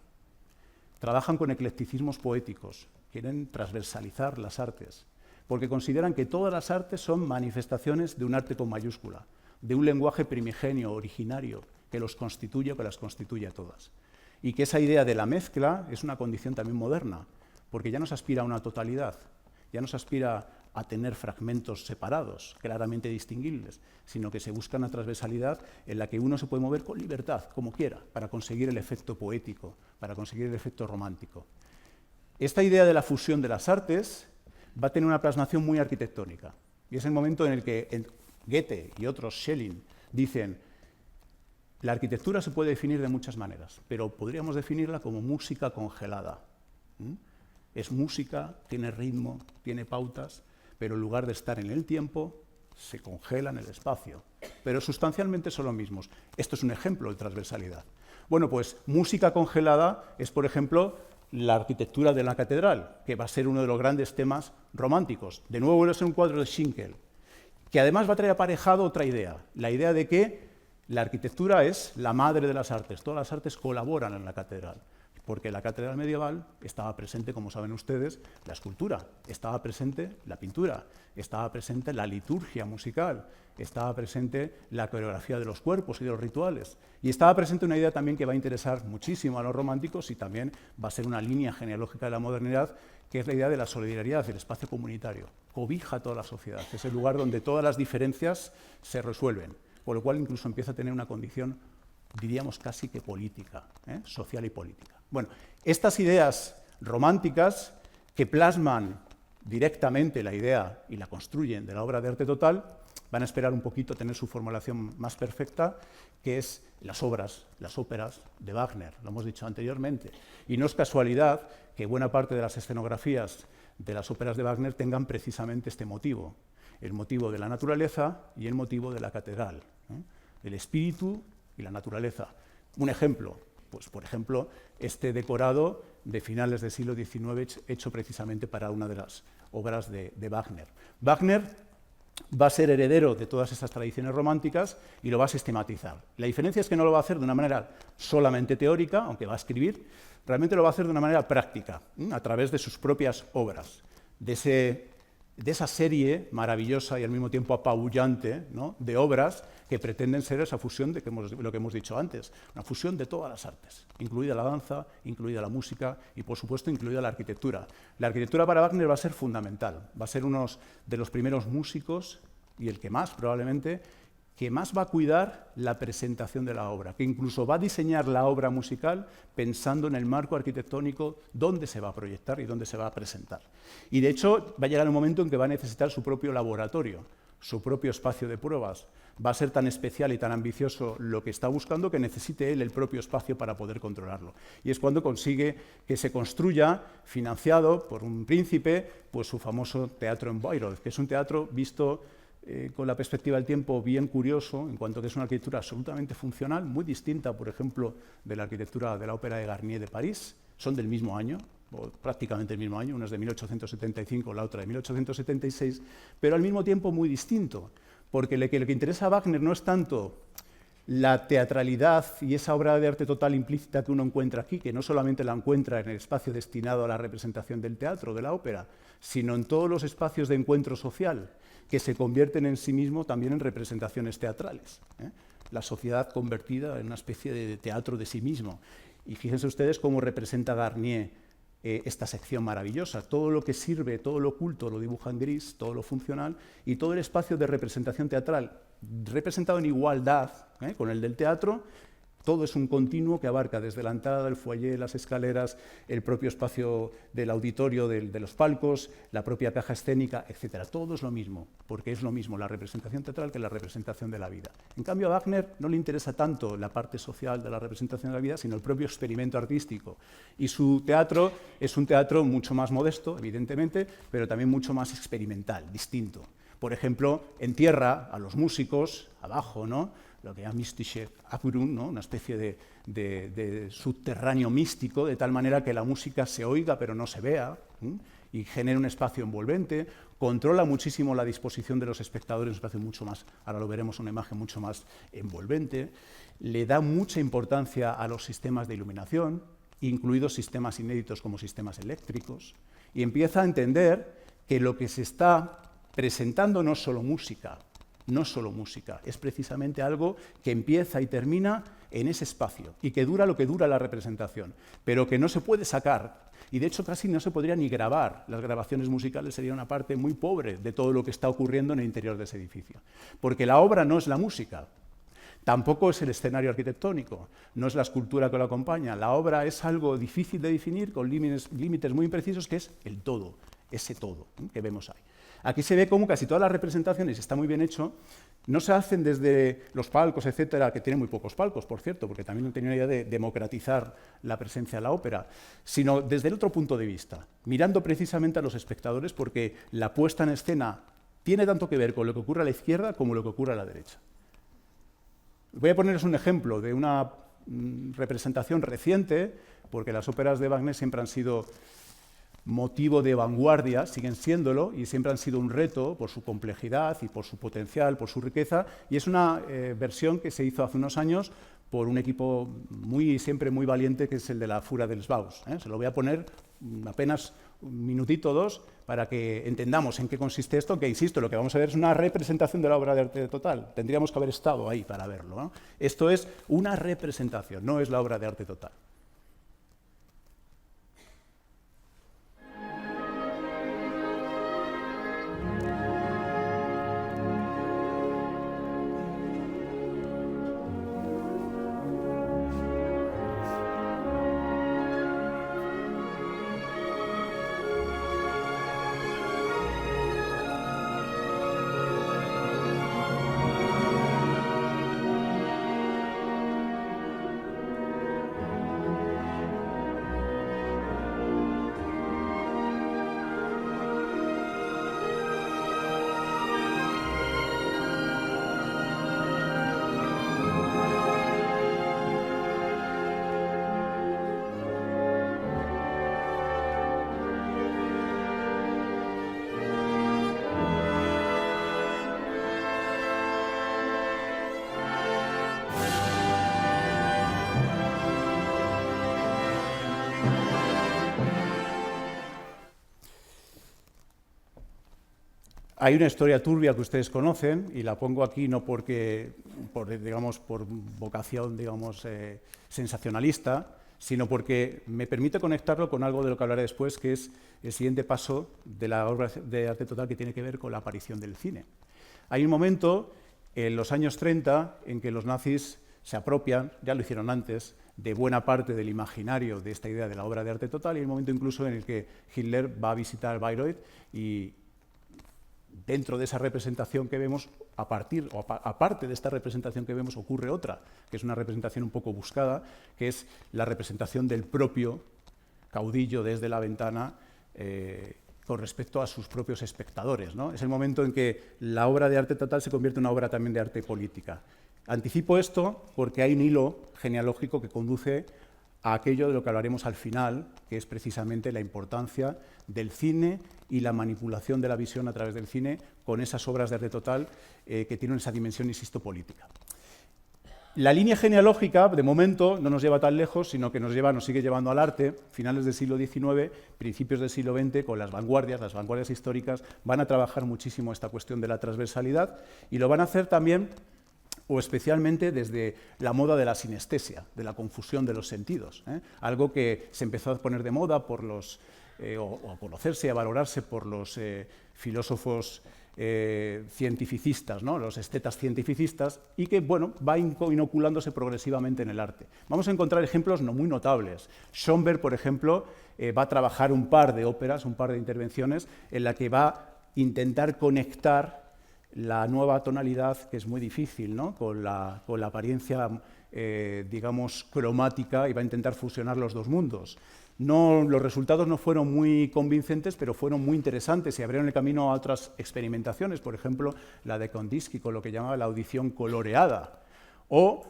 Trabajan con eclecticismos poéticos, quieren transversalizar las artes, porque consideran que todas las artes son manifestaciones de un arte con mayúscula, de un lenguaje primigenio, originario, que los constituye o que las constituye a todas. Y que esa idea de la mezcla es una condición también moderna, porque ya no se aspira a una totalidad, ya no se aspira a tener fragmentos separados, claramente distinguibles, sino que se busca una transversalidad en la que uno se puede mover con libertad, como quiera, para conseguir el efecto poético, para conseguir el efecto romántico. Esta idea de la fusión de las artes va a tener una plasmación muy arquitectónica, y es el momento en el que Goethe y otros, Schelling, dicen: la arquitectura se puede definir de muchas maneras, pero podríamos definirla como música congelada. Es música, tiene ritmo, tiene pautas, pero en lugar de estar en el tiempo, se congela en el espacio. Pero sustancialmente son los mismos. Esto es un ejemplo de transversalidad. Bueno, pues música congelada es, por ejemplo, la arquitectura de la catedral, que va a ser uno de los grandes temas románticos. De nuevo vuelve a ser un cuadro de Schinkel, que además va a traer aparejado otra idea, la idea de que la arquitectura es la madre de las artes, todas las artes colaboran en la catedral. porque en la catedral medieval estaba presente, como saben ustedes, la escultura, estaba presente la pintura, estaba presente la liturgia musical, estaba presente la coreografía de los cuerpos y de los rituales, y estaba presente una idea también que va a interesar muchísimo a los románticos y también va a ser una línea genealógica de la modernidad, que es la idea de la solidaridad, del espacio comunitario. Cobija a toda la sociedad, es el lugar donde todas las diferencias se resuelven, por lo cual incluso empieza a tener una condición, diríamos casi que política, social y política. Bueno, estas ideas románticas que plasman directamente la idea y la construyen de la obra de arte total, van a esperar un poquito tener su formulación más perfecta, que es las obras, las óperas de Wagner, lo hemos dicho anteriormente. Y no es casualidad que buena parte de las escenografías de las óperas de Wagner tengan precisamente este motivo, el motivo de la naturaleza y el motivo de la catedral, el espíritu y la naturaleza. Un ejemplo, pues por ejemplo, este decorado de finales del siglo XIX hecho precisamente para una de las obras de Wagner. Wagner va a ser heredero de todas estas tradiciones románticas y lo va a sistematizar. La diferencia es que no lo va a hacer de una manera solamente teórica, aunque va a escribir, realmente lo va a hacer de una manera práctica, a través de sus propias obras, de esa serie maravillosa y al mismo tiempo apabullante, ¿no?, de obras que pretenden ser esa fusión de lo que hemos dicho antes, una fusión de todas las artes, incluida la danza, incluida la música y, por supuesto, incluida la arquitectura. La arquitectura para Wagner va a ser fundamental, va a ser uno de los primeros músicos, y el que más probablemente, que más va a cuidar la presentación de la obra, que incluso va a diseñar la obra musical pensando en el marco arquitectónico dónde se va a proyectar y dónde se va a presentar. Y de hecho va a llegar un momento en que va a necesitar su propio laboratorio, su propio espacio de pruebas. Va a ser tan especial y tan ambicioso lo que está buscando que necesite él el propio espacio para poder controlarlo. Y es cuando consigue que se construya, financiado por un príncipe, pues su famoso teatro en Bayreuth, que es un teatro visto con la perspectiva del tiempo bien curioso, en cuanto que es una arquitectura absolutamente funcional, muy distinta, por ejemplo, de la arquitectura de la Ópera de Garnier de París. Son del mismo año, o prácticamente el mismo año, una es de 1875, la otra de 1876, pero al mismo tiempo muy distinto, porque lo que interesa a Wagner no es tanto la teatralidad y esa obra de arte total implícita que uno encuentra aquí, que no solamente la encuentra en el espacio destinado a la representación del teatro, de la ópera, sino en todos los espacios de encuentro social, que se convierten en sí mismo también en representaciones teatrales. La sociedad convertida en una especie de teatro de sí mismo. Y fíjense ustedes cómo representa Garnier esta sección maravillosa. Todo lo que sirve, todo lo oculto lo dibuja en gris, todo lo funcional, y todo el espacio de representación teatral, representado en igualdad con el del teatro. Todo es un continuo que abarca desde la entrada del foyer, las escaleras, el propio espacio del auditorio, de los palcos, la propia caja escénica, etc. Todo es lo mismo, porque es lo mismo la representación teatral que la representación de la vida. En cambio, a Wagner no le interesa tanto la parte social de la representación de la vida, sino el propio experimento artístico. Y su teatro es un teatro mucho más modesto, evidentemente, pero también mucho más experimental, distinto. Por ejemplo, entierra a los músicos abajo, ¿no?, lo que llama mystische Abgrund, ¿no?, una especie de subterráneo místico, de tal manera que la música se oiga pero no se vea, y genera un espacio envolvente, controla muchísimo la disposición de los espectadores, un espacio mucho más, ahora lo veremos, una imagen mucho más envolvente, le da mucha importancia a los sistemas de iluminación, incluidos sistemas inéditos como sistemas eléctricos, y empieza a entender que lo que se está presentando no es solo música, es precisamente algo que empieza y termina en ese espacio y que dura lo que dura la representación, pero que no se puede sacar. Y de hecho casi no se podría ni grabar. Las grabaciones musicales serían una parte muy pobre de todo lo que está ocurriendo en el interior de ese edificio. Porque la obra no es la música, tampoco es el escenario arquitectónico, no es la escultura que lo acompaña. La obra es algo difícil de definir, con límites muy imprecisos, que es el todo, ese todo que vemos ahí. Aquí se ve cómo casi todas las representaciones, está muy bien hecho, no se hacen desde los palcos, etcétera, que tienen muy pocos palcos, por cierto, porque también no tenía la idea de democratizar la presencia de la ópera, sino desde el otro punto de vista, mirando precisamente a los espectadores, porque la puesta en escena tiene tanto que ver con lo que ocurre a la izquierda como lo que ocurre a la derecha. Voy a poneros un ejemplo de una representación reciente, porque las óperas de Wagner siempre han sido motivo de vanguardia, siguen siéndolo, y siempre han sido un reto por su complejidad y por su potencial, por su riqueza, y es una versión que se hizo hace unos años por un equipo siempre muy valiente, que es el de la Fura dels Baus. Se lo voy a poner apenas un minutito o dos para que entendamos en qué consiste esto, que insisto, lo que vamos a ver es una representación de la obra de arte total. Tendríamos que haber estado ahí para verlo, ¿no? Esto es una representación, no es la obra de arte total. Hay una historia turbia que ustedes conocen, y la pongo aquí no por vocación, sensacionalista, sino porque me permite conectarlo con algo de lo que hablaré después, que es el siguiente paso de la obra de arte total, que tiene que ver con la aparición del cine. Hay un momento, en los años 30, en que los nazis se apropian, ya lo hicieron antes, de buena parte del imaginario de esta idea de la obra de arte total, y hay un momento incluso en el que Hitler va a visitar Bayreuth y dentro de esa representación que vemos, aparte de esta representación que vemos, ocurre otra, que es una representación un poco buscada, que es la representación del propio caudillo desde la ventana con respecto a sus propios espectadores, ¿no? Es el momento en que la obra de arte total se convierte en una obra también de arte política. Anticipo esto porque hay un hilo genealógico que conduce a aquello de lo que hablaremos al final, que es precisamente la importancia del cine y la manipulación de la visión a través del cine con esas obras de arte total que tienen esa dimensión, insisto, política. La línea genealógica, de momento, no nos lleva tan lejos, sino que nos sigue llevando al arte. Finales del siglo XIX, principios del siglo XX, con las vanguardias históricas, van a trabajar muchísimo esta cuestión de la transversalidad, y lo van a hacer también o especialmente desde la moda de la sinestesia, de la confusión de los sentidos, algo que se empezó a poner de moda por o a conocerse y a valorarse por los filósofos cientificistas, ¿no? Los estetas cientificistas, y que va inoculándose progresivamente en el arte. Vamos a encontrar ejemplos no muy notables. Schönberg, por ejemplo, va a trabajar un par de óperas, un par de intervenciones, en la que va a intentar conectar la nueva tonalidad, que es muy difícil, ¿no? con la apariencia, cromática, y va a intentar fusionar los dos mundos. Los resultados no fueron muy convincentes, pero fueron muy interesantes y abrieron el camino a otras experimentaciones, por ejemplo, la de Kandinsky, con lo que llamaba la audición coloreada, o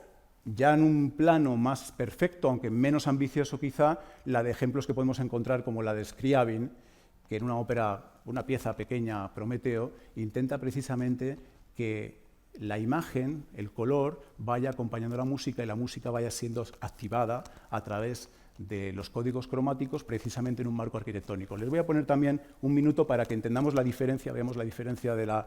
ya en un plano más perfecto, aunque menos ambicioso quizá, la de ejemplos que podemos encontrar como la de Scriabin, que en una pieza pequeña, Prometeo, intenta precisamente que la imagen, el color, vaya acompañando la música y la música vaya siendo activada a través de los códigos cromáticos, precisamente en un marco arquitectónico. Les voy a poner también un minuto para que entendamos la diferencia, veamos la diferencia de la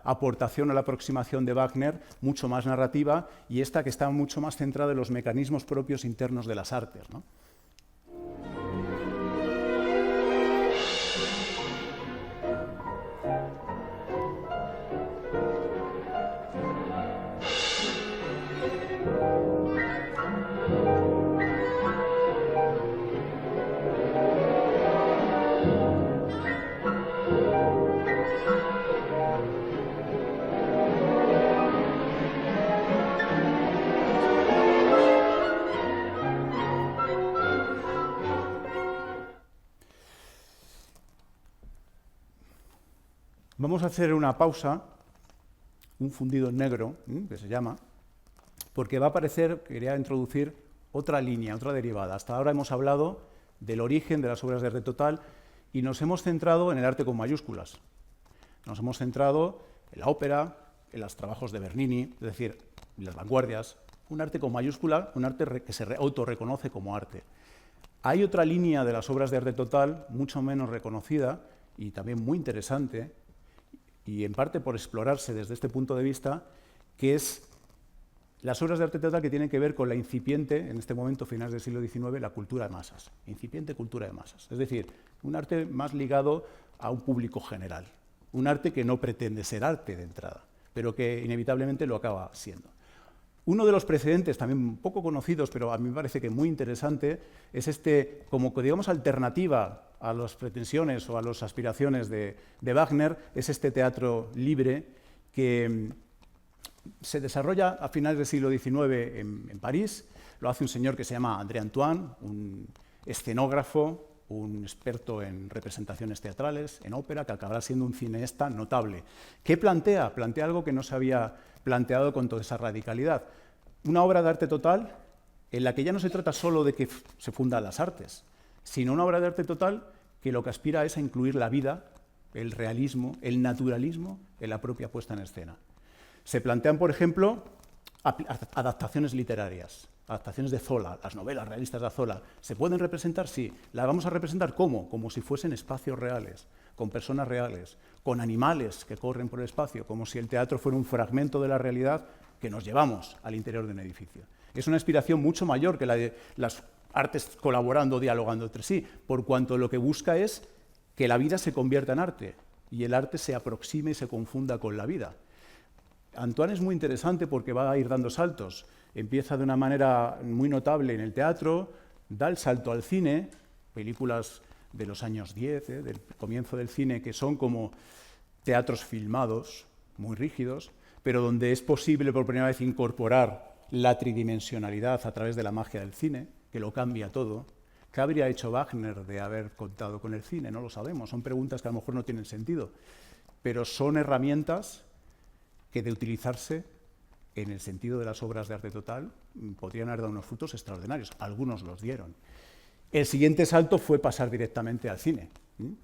aportación o la aproximación de Wagner, mucho más narrativa, y esta que está mucho más centrada en los mecanismos propios internos de las artes, ¿no? Vamos a hacer una pausa, un fundido en negro, que se llama, porque va a aparecer, quería introducir otra línea, otra derivada. Hasta ahora hemos hablado del origen de las obras de arte total y nos hemos centrado en el arte con mayúsculas. Nos hemos centrado en la ópera, en los trabajos de Bernini, es decir, en las vanguardias, Un arte con mayúscula, un arte que se autorreconoce como arte. Hay otra línea de las obras de arte total, mucho menos reconocida y también muy interesante, y en parte por explorarse desde este punto de vista, que es las obras de arte total que tienen que ver con la incipiente, en este momento, finales del siglo XIX, la cultura de masas. Incipiente cultura de masas. Es decir, un arte más ligado a un público general. Un arte que no pretende ser arte de entrada, pero que inevitablemente lo acaba siendo. Uno de los precedentes, también poco conocidos, pero a mí me parece que muy interesante, es este, como digamos, alternativa a las pretensiones o a las aspiraciones de Wagner, es este teatro libre que se desarrolla a finales del siglo XIX en París. Lo hace un señor que se llama André Antoine, un escenógrafo, un experto en representaciones teatrales, en ópera, que acabará siendo un cineasta notable. ¿Qué plantea? Plantea algo que no se había planteado con toda esa radicalidad. Una obra de arte total en la que ya no se trata solo de que se fundan las artes, sino una obra de arte total que lo que aspira es a incluir la vida, el realismo, el naturalismo en la propia puesta en escena. Se plantean, por ejemplo, adaptaciones literarias, adaptaciones de Zola, las novelas realistas de Zola. ¿Se pueden representar? Sí. ¿Las vamos a representar cómo? Como si fuesen espacios reales, con personas reales, con animales que corren por el espacio, como si el teatro fuera un fragmento de la realidad que nos llevamos al interior de un edificio. Es una inspiración mucho mayor que la de las artes colaborando, dialogando entre sí, por cuanto lo que busca es que la vida se convierta en arte y el arte se aproxime y se confunda con la vida. Antoine es muy interesante porque va a ir dando saltos. Empieza de una manera muy notable en el teatro, da el salto al cine, películas de los años 10, del comienzo del cine, que son como teatros filmados, muy rígidos, pero donde es posible por primera vez incorporar la tridimensionalidad a través de la magia del cine, que lo cambia todo. ¿Qué habría hecho Wagner de haber contado con el cine? No lo sabemos, son preguntas que a lo mejor no tienen sentido, pero son herramientas que de utilizarse en el sentido de las obras de arte total podrían haber dado unos frutos extraordinarios. Algunos los dieron. El siguiente salto fue pasar directamente al cine,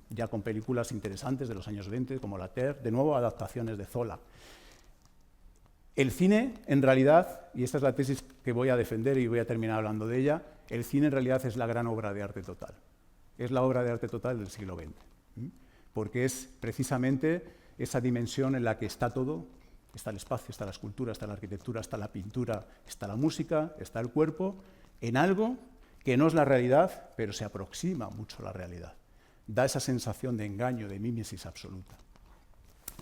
ya con películas interesantes de los años 20, como La Terre, de nuevo adaptaciones de Zola. El cine, en realidad, y esta es la tesis que voy a defender y voy a terminar hablando de ella, el cine en realidad es la gran obra de arte total. Es la obra de arte total del siglo XX, porque es precisamente esa dimensión en la que está todo. Está el espacio, está la escultura, está la arquitectura, está la pintura, está la música, está el cuerpo, en algo que no es la realidad, pero se aproxima mucho a la realidad. Da esa sensación de engaño, de mímesis absoluta.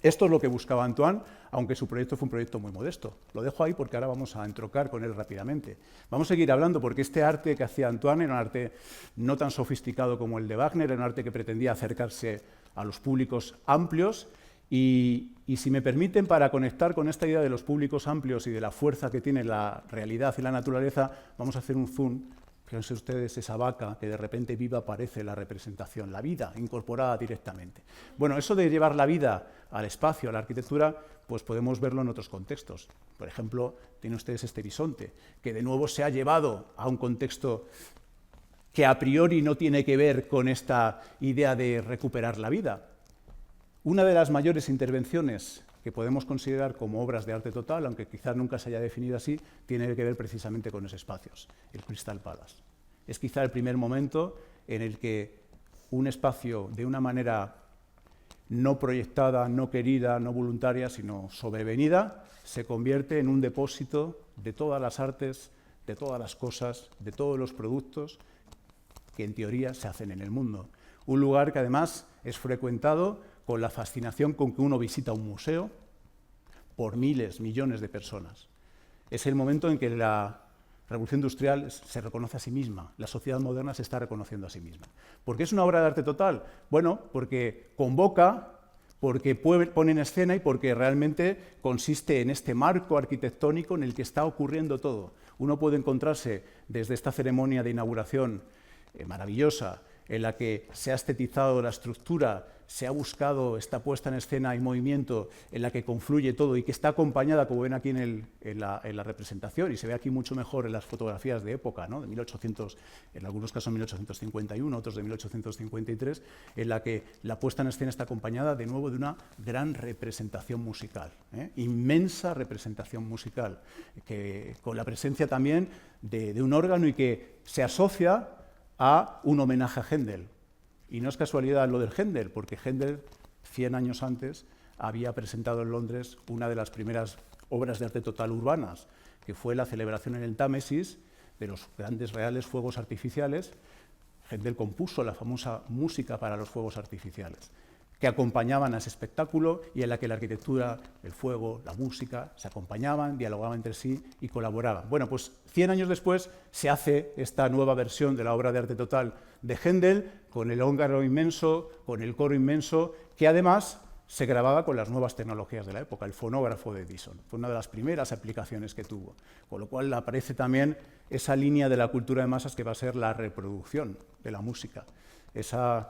Esto es lo que buscaba Antoine, aunque su proyecto fue un proyecto muy modesto. Lo dejo ahí porque ahora vamos a entrocar con él rápidamente. Vamos a seguir hablando porque este arte que hacía Antoine era un arte no tan sofisticado como el de Wagner, era un arte que pretendía acercarse a los públicos amplios. Y si me permiten, para conectar con esta idea de los públicos amplios y de la fuerza que tiene la realidad y la naturaleza, vamos a hacer un zoom. Fíjense ustedes esa vaca que de repente viva aparece en la representación, la vida incorporada directamente. Bueno, eso de llevar la vida al espacio, a la arquitectura, pues podemos verlo en otros contextos. Por ejemplo, tienen ustedes este bisonte, que de nuevo se ha llevado a un contexto que a priori no tiene que ver con esta idea de recuperar la vida. Una de las mayores intervenciones que podemos considerar como obras de arte total, aunque quizás nunca se haya definido así, tiene que ver precisamente con esos espacios, el Crystal Palace. Es quizá el primer momento en el que un espacio, de una manera no proyectada, no querida, no voluntaria, sino sobrevenida, se convierte en un depósito de todas las artes, de todas las cosas, de todos los productos que en teoría se hacen en el mundo. Un lugar que además es frecuentado con la fascinación con que uno visita un museo por miles, millones de personas. Es el momento en que la revolución industrial se reconoce a sí misma, la sociedad moderna se está reconociendo a sí misma. ¿Por qué es una obra de arte total? Bueno, porque convoca, porque pone en escena y porque realmente consiste en este marco arquitectónico en el que está ocurriendo todo. Uno puede encontrarse desde esta ceremonia de inauguración maravillosa, en la que se ha estetizado la estructura, se ha buscado esta puesta en escena y movimiento en la que confluye todo y que está acompañada, como ven aquí en la representación, y se ve aquí mucho mejor en las fotografías de época, ¿no? De 1800, en algunos casos 1851, otros de 1853, en la que la puesta en escena está acompañada de nuevo de una gran representación musical, inmensa representación musical, que, con la presencia también de un órgano y que se asocia a un homenaje a Händel. Y no es casualidad lo del Händel, porque Händel, 100 años antes, había presentado en Londres una de las primeras obras de arte total urbanas, que fue la celebración en el Támesis de los grandes reales fuegos artificiales. Händel compuso la famosa música para los fuegos artificiales, que acompañaban a ese espectáculo y en la que la arquitectura, el fuego, la música se acompañaban, dialogaban entre sí y colaboraban. Bueno, pues 100 años después se hace esta nueva versión de la obra de arte total de Händel, con el órgano inmenso, con el coro inmenso, que además se grababa con las nuevas tecnologías de la época, el fonógrafo de Edison. Fue una de las primeras aplicaciones que tuvo, con lo cual aparece también esa línea de la cultura de masas que va a ser la reproducción de la música, ese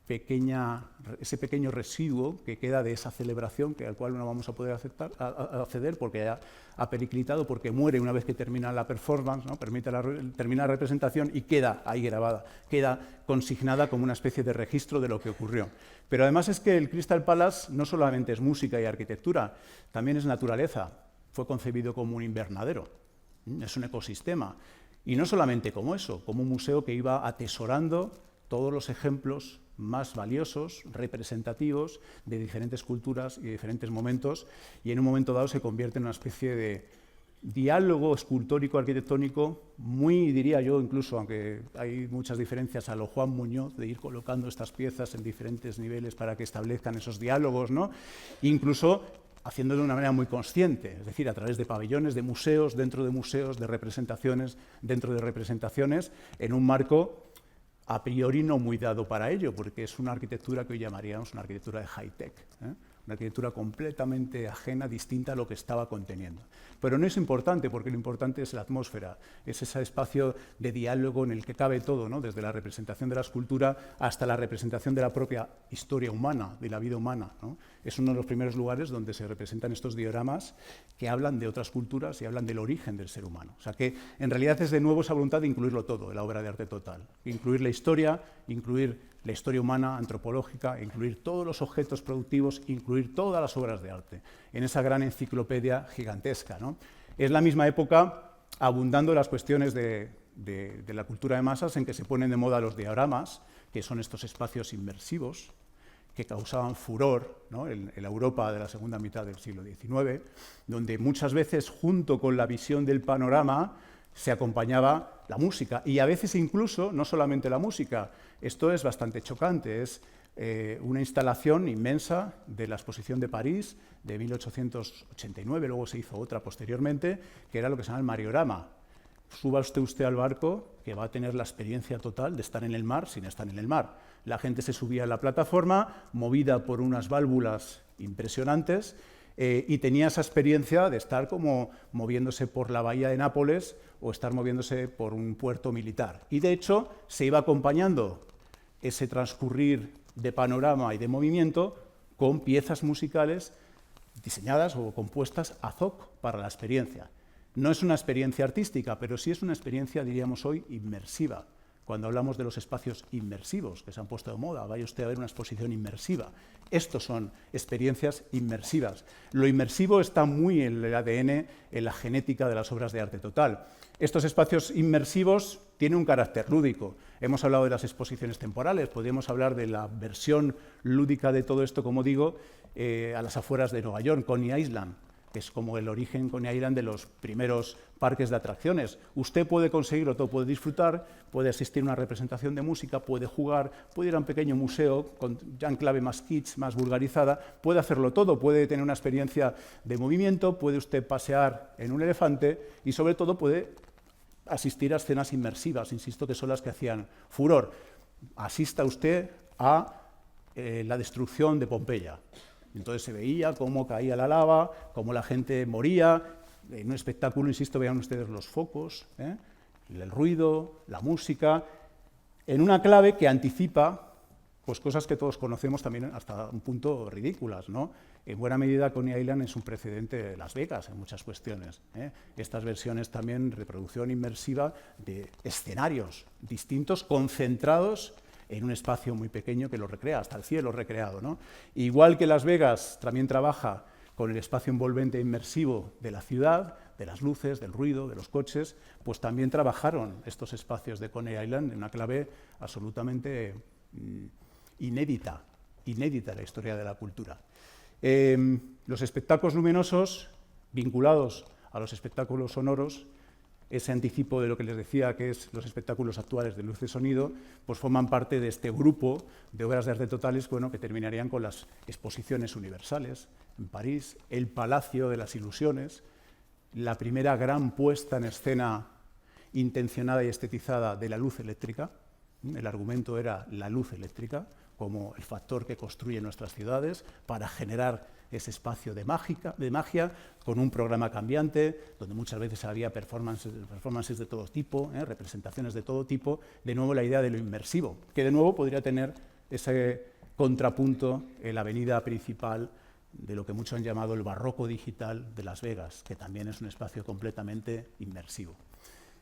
pequeño residuo que queda de esa celebración al cual no vamos a poder acceder porque ya ha periclitado, porque muere una vez que termina la performance, ¿no? Termina la representación y queda ahí grabada, queda consignada como una especie de registro de lo que ocurrió. Pero además es que el Crystal Palace no solamente es música y arquitectura, también es naturaleza. Fue concebido como un invernadero, es un ecosistema. Y no solamente como eso, como un museo que iba atesorando todos los ejemplos más valiosos, representativos, de diferentes culturas y diferentes momentos, y en un momento dado se convierte en una especie de diálogo escultórico arquitectónico, muy, diría yo, incluso, aunque hay muchas diferencias, a lo Juan Muñoz, de ir colocando estas piezas en diferentes niveles para que establezcan esos diálogos, ¿no? Incluso haciéndolo de una manera muy consciente, es decir, a través de pabellones, de museos, de representaciones, dentro de representaciones, en un marco a priori no muy dado para ello, porque es una arquitectura que hoy llamaríamos una arquitectura de high-tech, una arquitectura completamente ajena, distinta a lo que estaba conteniendo. Pero no es importante, porque lo importante es la atmósfera, es ese espacio de diálogo en el que cabe todo, ¿no? Desde la representación de la escultura hasta la representación de la propia historia humana, de la vida humana, ¿no? Es uno de los primeros lugares donde se representan estos dioramas que hablan de otras culturas y hablan del origen del ser humano. O sea que, en realidad, es de nuevo esa voluntad de incluirlo todo en la obra de arte total. Incluir la historia humana, antropológica, incluir todos los objetos productivos, incluir todas las obras de arte, en esa gran enciclopedia gigantesca, ¿no? Es la misma época, abundando las cuestiones de la cultura de masas, en que se ponen de moda los dioramas, que son estos espacios inmersivos, que causaban furor, ¿no? en la Europa de la segunda mitad del siglo XIX, donde muchas veces, junto con la visión del panorama, se acompañaba la música, y a veces incluso, no solamente la música. Esto es bastante chocante, es una instalación inmensa de la Exposición de París de 1889, luego se hizo otra posteriormente, que era lo que se llama el Mariorama. Suba usted al barco, que va a tener la experiencia total de estar en el mar sin estar en el mar. La gente se subía a la plataforma, movida por unas válvulas impresionantes, y tenía esa experiencia de estar como moviéndose por la bahía de Nápoles o estar moviéndose por un puerto militar. Y de hecho se iba acompañando ese transcurrir de panorama y de movimiento con piezas musicales diseñadas o compuestas ad hoc para la experiencia. No es una experiencia artística, pero sí es una experiencia, diríamos hoy, inmersiva. Cuando hablamos de los espacios inmersivos que se han puesto de moda, vaya usted a ver una exposición inmersiva. Estos son experiencias inmersivas. Lo inmersivo está muy en el ADN, en la genética de las obras de arte total. Estos espacios inmersivos tienen un carácter lúdico. Hemos hablado de las exposiciones temporales, podríamos hablar de la versión lúdica de todo esto, como digo, a las afueras de Nueva York, Coney Island, que es como el origen Coney Island de los primeros parques de atracciones. Usted puede conseguirlo todo, puede disfrutar, puede asistir a una representación de música, puede jugar, puede ir a un pequeño museo con ya en clave más kitsch, más vulgarizada, puede hacerlo todo, puede tener una experiencia de movimiento, puede usted pasear en un elefante y sobre todo puede asistir a escenas inmersivas, insisto, que son las que hacían furor. Asista usted a la destrucción de Pompeya. Entonces se veía cómo caía la lava, cómo la gente moría. En un espectáculo, insisto, vean ustedes los focos, el ruido, la música. en una clave que anticipa pues, cosas que todos conocemos también hasta un punto ridículas, ¿no? En buena medida, Coney Island es un precedente de Las Vegas en muchas cuestiones, ¿eh? Estas versiones también, reproducción inmersiva de escenarios distintos, concentrados en un espacio muy pequeño que lo recrea, hasta el cielo recreado, ¿no? Igual que Las Vegas también trabaja con el espacio envolvente inmersivo de la ciudad, de las luces, del ruido, de los coches, pues también trabajaron estos espacios de Coney Island en una clave absolutamente inédita en la historia de la cultura. Los espectáculos luminosos, vinculados a los espectáculos sonoros, ese anticipo de lo que les decía que es los espectáculos actuales de luz y sonido, pues forman parte de este grupo de obras de arte totales, bueno, que terminarían con las exposiciones universales en París, el Palacio de las Ilusiones, la primera gran puesta en escena intencionada y estetizada de la luz eléctrica. El argumento era la luz eléctrica como el factor que construye nuestras ciudades para generar ese espacio de magia, con un programa cambiante, donde muchas veces había performances de todo tipo, representaciones de todo tipo, de nuevo la idea de lo inmersivo, que de nuevo podría tener ese contrapunto en la avenida principal de lo que muchos han llamado el barroco digital de Las Vegas, que también es un espacio completamente inmersivo.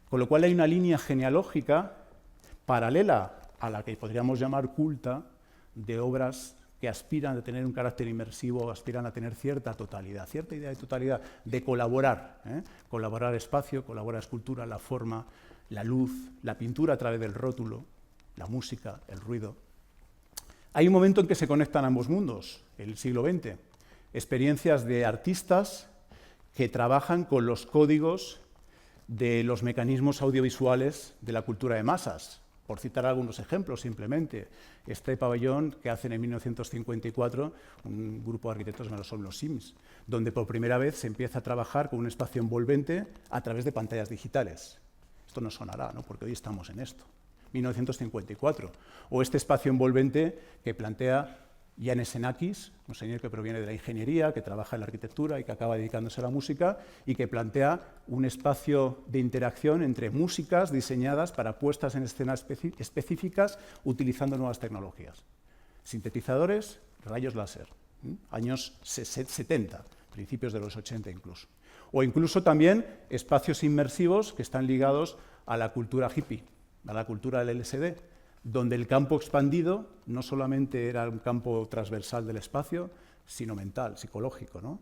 Con lo cual hay una línea genealógica paralela a la que podríamos llamar culta, de obras que aspiran a tener un carácter inmersivo, aspiran a tener cierta totalidad, cierta idea de totalidad, de colaborar, colaborar espacio, colaborar escultura, la forma, la luz, la pintura a través del rótulo, la música, el ruido. Hay un momento en que se conectan ambos mundos, el siglo XX, experiencias de artistas que trabajan con los códigos de los mecanismos audiovisuales de la cultura de masas. Por citar algunos ejemplos, simplemente, este pabellón que hacen en 1954 un grupo de arquitectos que son los Sims, donde por primera vez se empieza a trabajar con un espacio envolvente a través de pantallas digitales. Esto nos sonará, ¿no? Porque hoy estamos en esto. 1954. O este espacio envolvente que plantea Yannis Xenakis, un señor que proviene de la ingeniería, que trabaja en la arquitectura y que acaba dedicándose a la música, y que plantea un espacio de interacción entre músicas diseñadas para puestas en escena específicas utilizando nuevas tecnologías. Sintetizadores, rayos láser, años 70, principios de los 80 incluso. O incluso también espacios inmersivos que están ligados a la cultura hippie, a la cultura del LSD, donde el campo expandido no solamente era un campo transversal del espacio, sino mental, psicológico, ¿no?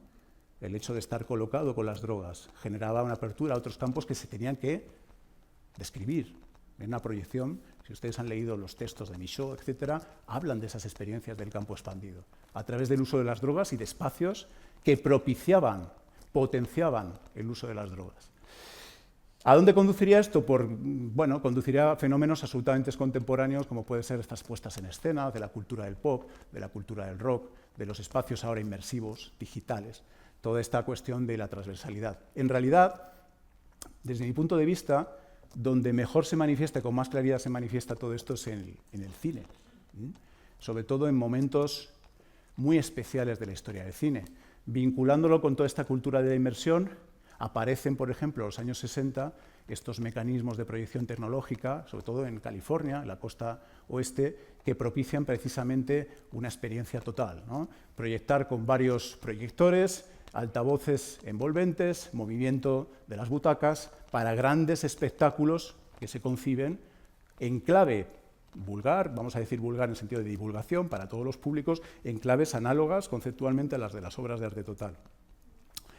El hecho de estar colocado con las drogas generaba una apertura a otros campos que se tenían que describir. En una proyección, si ustedes han leído los textos de Michaud, etcétera, hablan de esas experiencias del campo expandido, a través del uso de las drogas y de espacios que propiciaban, potenciaban el uso de las drogas. ¿A dónde conduciría esto? Bueno, conduciría a fenómenos absolutamente contemporáneos, como pueden ser estas puestas en escena, de la cultura del pop, de la cultura del rock, de los espacios ahora inmersivos, digitales, toda esta cuestión de la transversalidad. En realidad, desde mi punto de vista, donde mejor se manifiesta, con más claridad se manifiesta todo esto es en el cine, sobre todo en momentos muy especiales de la historia del cine. Vinculándolo con toda esta cultura de la inmersión, aparecen, por ejemplo, en los años 60, estos mecanismos de proyección tecnológica, sobre todo en California, en la costa oeste, que propician precisamente una experiencia total, ¿no? Proyectar con varios proyectores, altavoces envolventes, movimiento de las butacas, para grandes espectáculos que se conciben en clave vulgar, vamos a decir vulgar en el sentido de divulgación para todos los públicos, en claves análogas conceptualmente a las de las obras de arte total.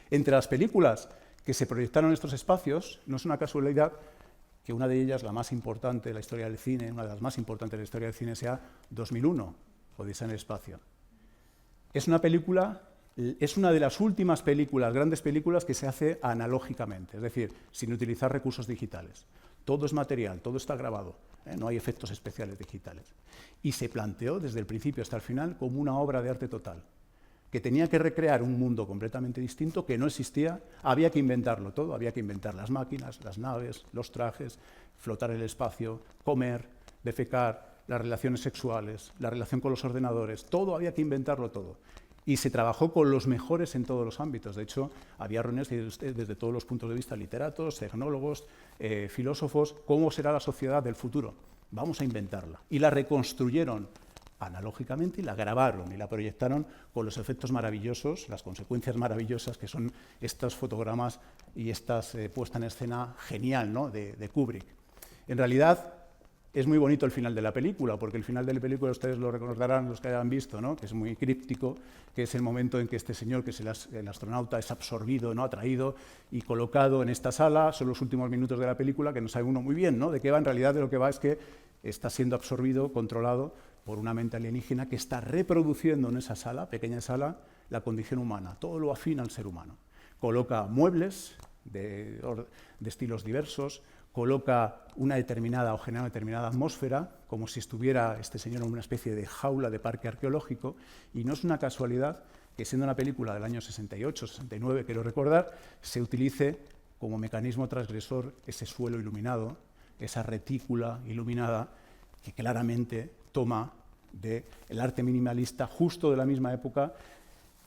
Entre las películas que se proyectaron en estos espacios, no es una casualidad que una de ellas, la más importante de la historia del cine, una de las más importantes de la historia del cine, sea 2001, Odisea en el espacio. Es una película, es una de las últimas películas, grandes películas, que se hace analógicamente, es decir, sin utilizar recursos digitales. Todo es material, todo está grabado, no hay efectos especiales digitales. Y se planteó desde el principio hasta el final como una obra de arte total, que tenía que recrear un mundo completamente distinto, que no existía, había que inventarlo todo, había que inventar las máquinas, las naves, los trajes, flotar el espacio, comer, defecar, las relaciones sexuales, la relación con los ordenadores, todo había que inventarlo todo. Y se trabajó con los mejores en todos los ámbitos. De hecho, había reuniones desde todos los puntos de vista, literatos, tecnólogos, filósofos, cómo será la sociedad del futuro. vamos a inventarla. Y la reconstruyeron analógicamente y la grabaron y la proyectaron con los efectos maravillosos, las consecuencias maravillosas que son estos fotogramas y esta puesta en escena genial, ¿no?, de Kubrick. En realidad es muy bonito el final de la película, porque el final de la película ustedes lo recordarán los que hayan visto, ¿no?, que es muy críptico, que es el momento en que este señor, que es el astronauta, es absorbido, ¿no?, atraído y colocado en esta sala. Son los últimos minutos de la película que no sabe uno muy bien, ¿no?, de qué va. En realidad de lo que va es que está siendo absorbido, controlado por una mente alienígena que está reproduciendo en esa sala, pequeña sala, la condición humana, todo lo afín al ser humano. Coloca muebles de estilos diversos, coloca una determinada o genera una determinada atmósfera, como si estuviera este señor en una especie de jaula de parque arqueológico, y no es una casualidad que, siendo una película del año 68, 69, quiero recordar, se utilice como mecanismo transgresor ese suelo iluminado, esa retícula iluminada, que claramente toma del arte minimalista justo de la misma época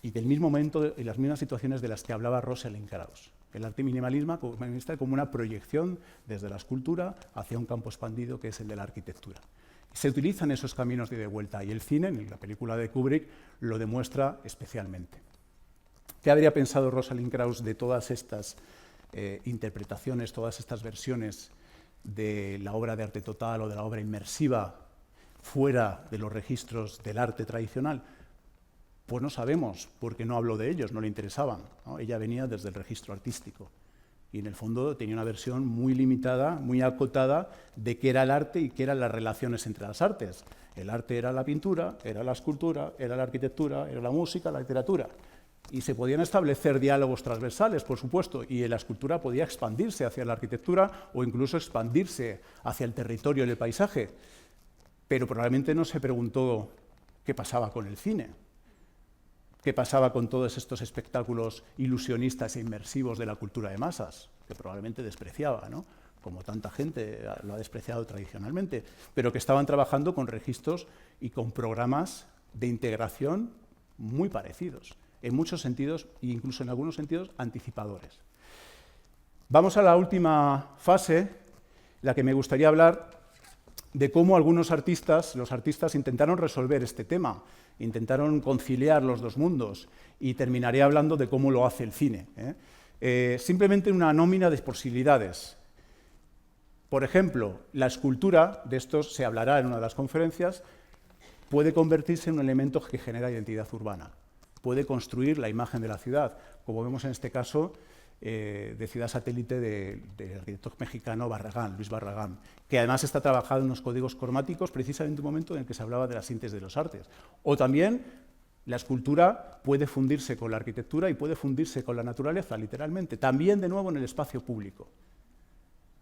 y del mismo momento y las mismas situaciones de las que hablaba Rosalind Krauss. El arte minimalista como una proyección desde la escultura hacia un campo expandido que es el de la arquitectura. Se utilizan esos caminos de ida y vuelta y el cine, en la película de Kubrick, lo demuestra especialmente. ¿Qué habría pensado Rosalind Krauss de todas estas interpretaciones, todas estas versiones de la obra de arte total o de la obra inmersiva fuera de los registros del arte tradicional? Pues no sabemos, porque no habló de ellos, no le interesaban, ¿no? Ella venía desde el registro artístico y en el fondo tenía una versión muy limitada, muy acotada de qué era el arte y qué eran las relaciones entre las artes. El arte era la pintura, era la escultura, era la arquitectura, era la música, la literatura. Y se podían establecer diálogos transversales, por supuesto, y la escultura podía expandirse hacia la arquitectura o incluso expandirse hacia el territorio y el paisaje. Pero probablemente no se preguntó qué pasaba con el cine, qué pasaba con todos estos espectáculos ilusionistas e inmersivos de la cultura de masas, que probablemente despreciaba, ¿no?, como tanta gente lo ha despreciado tradicionalmente, pero que estaban trabajando con registros y con programas de integración muy parecidos, en muchos sentidos e incluso en algunos sentidos anticipadores. Vamos a la última fase, la que me gustaría hablar de cómo algunos artistas, los artistas intentaron resolver este tema, intentaron conciliar los dos mundos, y terminaré hablando de cómo lo hace el cine. Simplemente una nómina de posibilidades. Por ejemplo, la escultura, de esto se hablará en una de las conferencias, puede convertirse en un elemento que genera identidad urbana, puede construir la imagen de la ciudad, como vemos en este caso de ciudad satélite del arquitecto mexicano Barragán, Luis Barragán, que además está trabajando en unos códigos cromáticos precisamente en un momento en el que se hablaba de la síntesis de los artes. O también la escultura puede fundirse con la arquitectura y puede fundirse con la naturaleza, literalmente, también de nuevo en el espacio público.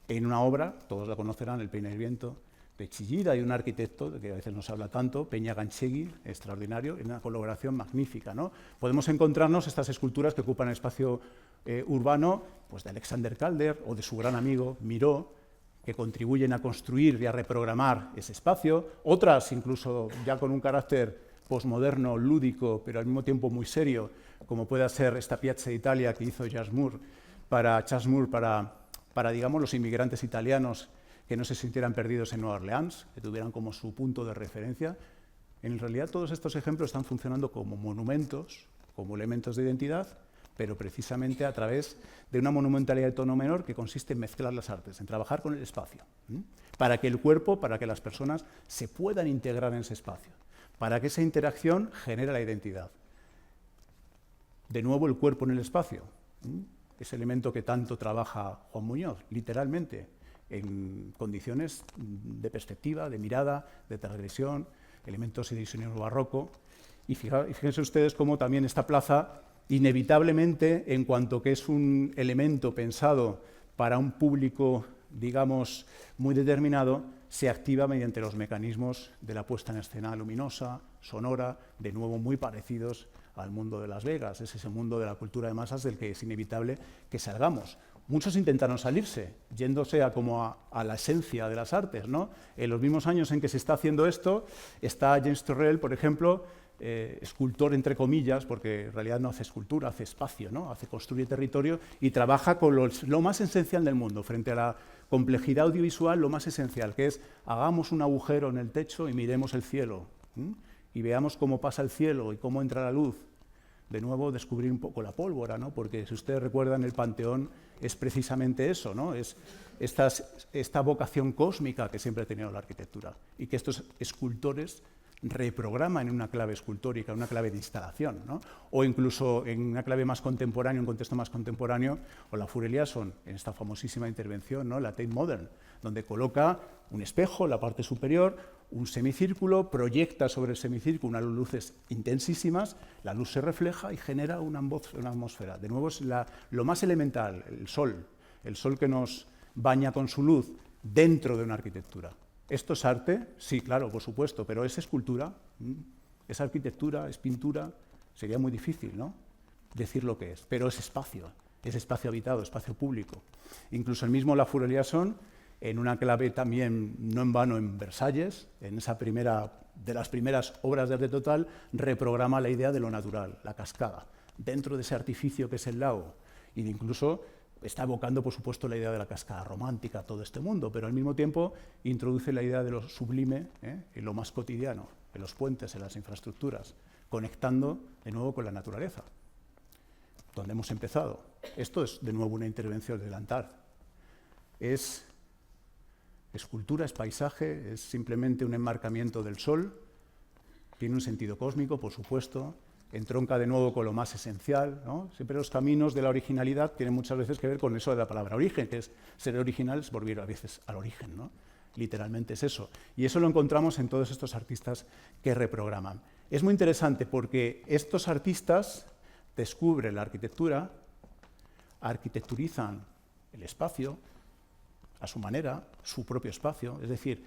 En una obra, todos la conocerán, El Peine del Viento, de Chillida, y un arquitecto, de que a veces no se habla tanto, Peña Ganchegui, extraordinario, en una colaboración magnífica, ¿no? Podemos encontrarnos estas esculturas que ocupan el espacio urbano, pues de Alexander Calder o de su gran amigo Miró, que contribuyen a construir y a reprogramar ese espacio, otras incluso ya con un carácter posmoderno, lúdico, pero al mismo tiempo muy serio, como puede ser esta Piazza Italia que hizo Charles Moore para digamos, los inmigrantes italianos que no se sintieran perdidos en Nueva Orleans, que tuvieran como su punto de referencia. En realidad todos estos ejemplos están funcionando como monumentos, como elementos de identidad, pero precisamente a través de una monumentalidad de tono menor que consiste en mezclar las artes, en trabajar con el espacio, para que el cuerpo, para que las personas se puedan integrar en ese espacio, para que esa interacción genere la identidad. De nuevo el cuerpo en el espacio, ese elemento que tanto trabaja Juan Muñoz, literalmente, en condiciones de perspectiva, de mirada, de transgresión, elementos de diseño barroco. Y fíjense ustedes cómo también esta plaza, inevitablemente, en cuanto que es un elemento pensado para un público, digamos, muy determinado, se activa mediante los mecanismos de la puesta en escena luminosa, sonora, de nuevo muy parecidos al mundo de Las Vegas. Es ese mundo de la cultura de masas del que es inevitable que salgamos. Muchos intentaron salirse, yéndose a la esencia de las artes, ¿no? En los mismos años en que se está haciendo esto, está James Turrell, por ejemplo, escultor entre comillas, porque en realidad no hace escultura, hace espacio, ¿no? Construye territorio y trabaja con lo más esencial del mundo, frente a la complejidad audiovisual, lo más esencial, que es hagamos un agujero en el techo y miremos el cielo, y veamos cómo pasa el cielo y cómo entra la luz. De nuevo, descubrir un poco la pólvora, ¿no? Porque si ustedes recuerdan, el Panteón es precisamente eso, ¿no? Es esta vocación cósmica que siempre ha tenido la arquitectura y que estos escultores reprograman en una clave escultórica, una clave de instalación, ¿no? O incluso en una clave más contemporánea, un contexto más contemporáneo, o la Eliasson, en esta famosísima intervención, ¿no? La Tate Modern, donde coloca un espejo en la parte superior, un semicírculo, proyecta sobre el semicírculo unas luces intensísimas, la luz se refleja y genera una atmósfera. De nuevo es lo más elemental, el sol que nos baña con su luz dentro de una arquitectura. ¿Esto es arte? Sí, claro, por supuesto, pero ¿es escultura? ¿Es arquitectura? ¿Es pintura? Sería muy difícil, ¿no?, decir lo que es, pero es espacio habitado, espacio público. Incluso el mismo La Eliasson, en una clave también no en vano en Versalles, en esa de las primeras obras de arte total, reprograma la idea de lo natural, la cascada, dentro de ese artificio que es el lago, y incluso está evocando, por supuesto, la idea de la cascada romántica a todo este mundo, pero al mismo tiempo introduce la idea de lo sublime en lo más cotidiano, en los puentes, en las infraestructuras, conectando de nuevo con la naturaleza, donde hemos empezado. Esto es de nuevo una intervención del Antard. Es escultura, es paisaje, es simplemente un enmarcamiento del sol, tiene un sentido cósmico, por supuesto, entronca de nuevo con lo más esencial, ¿no? Siempre los caminos de la originalidad tienen muchas veces que ver con eso de la palabra origen, que es ser original, es volver a veces al origen, ¿no? Literalmente es eso. Y eso lo encontramos en todos estos artistas que reprograman. Es muy interesante porque estos artistas descubren la arquitectura, arquitecturizan el espacio a su manera, su propio espacio, es decir,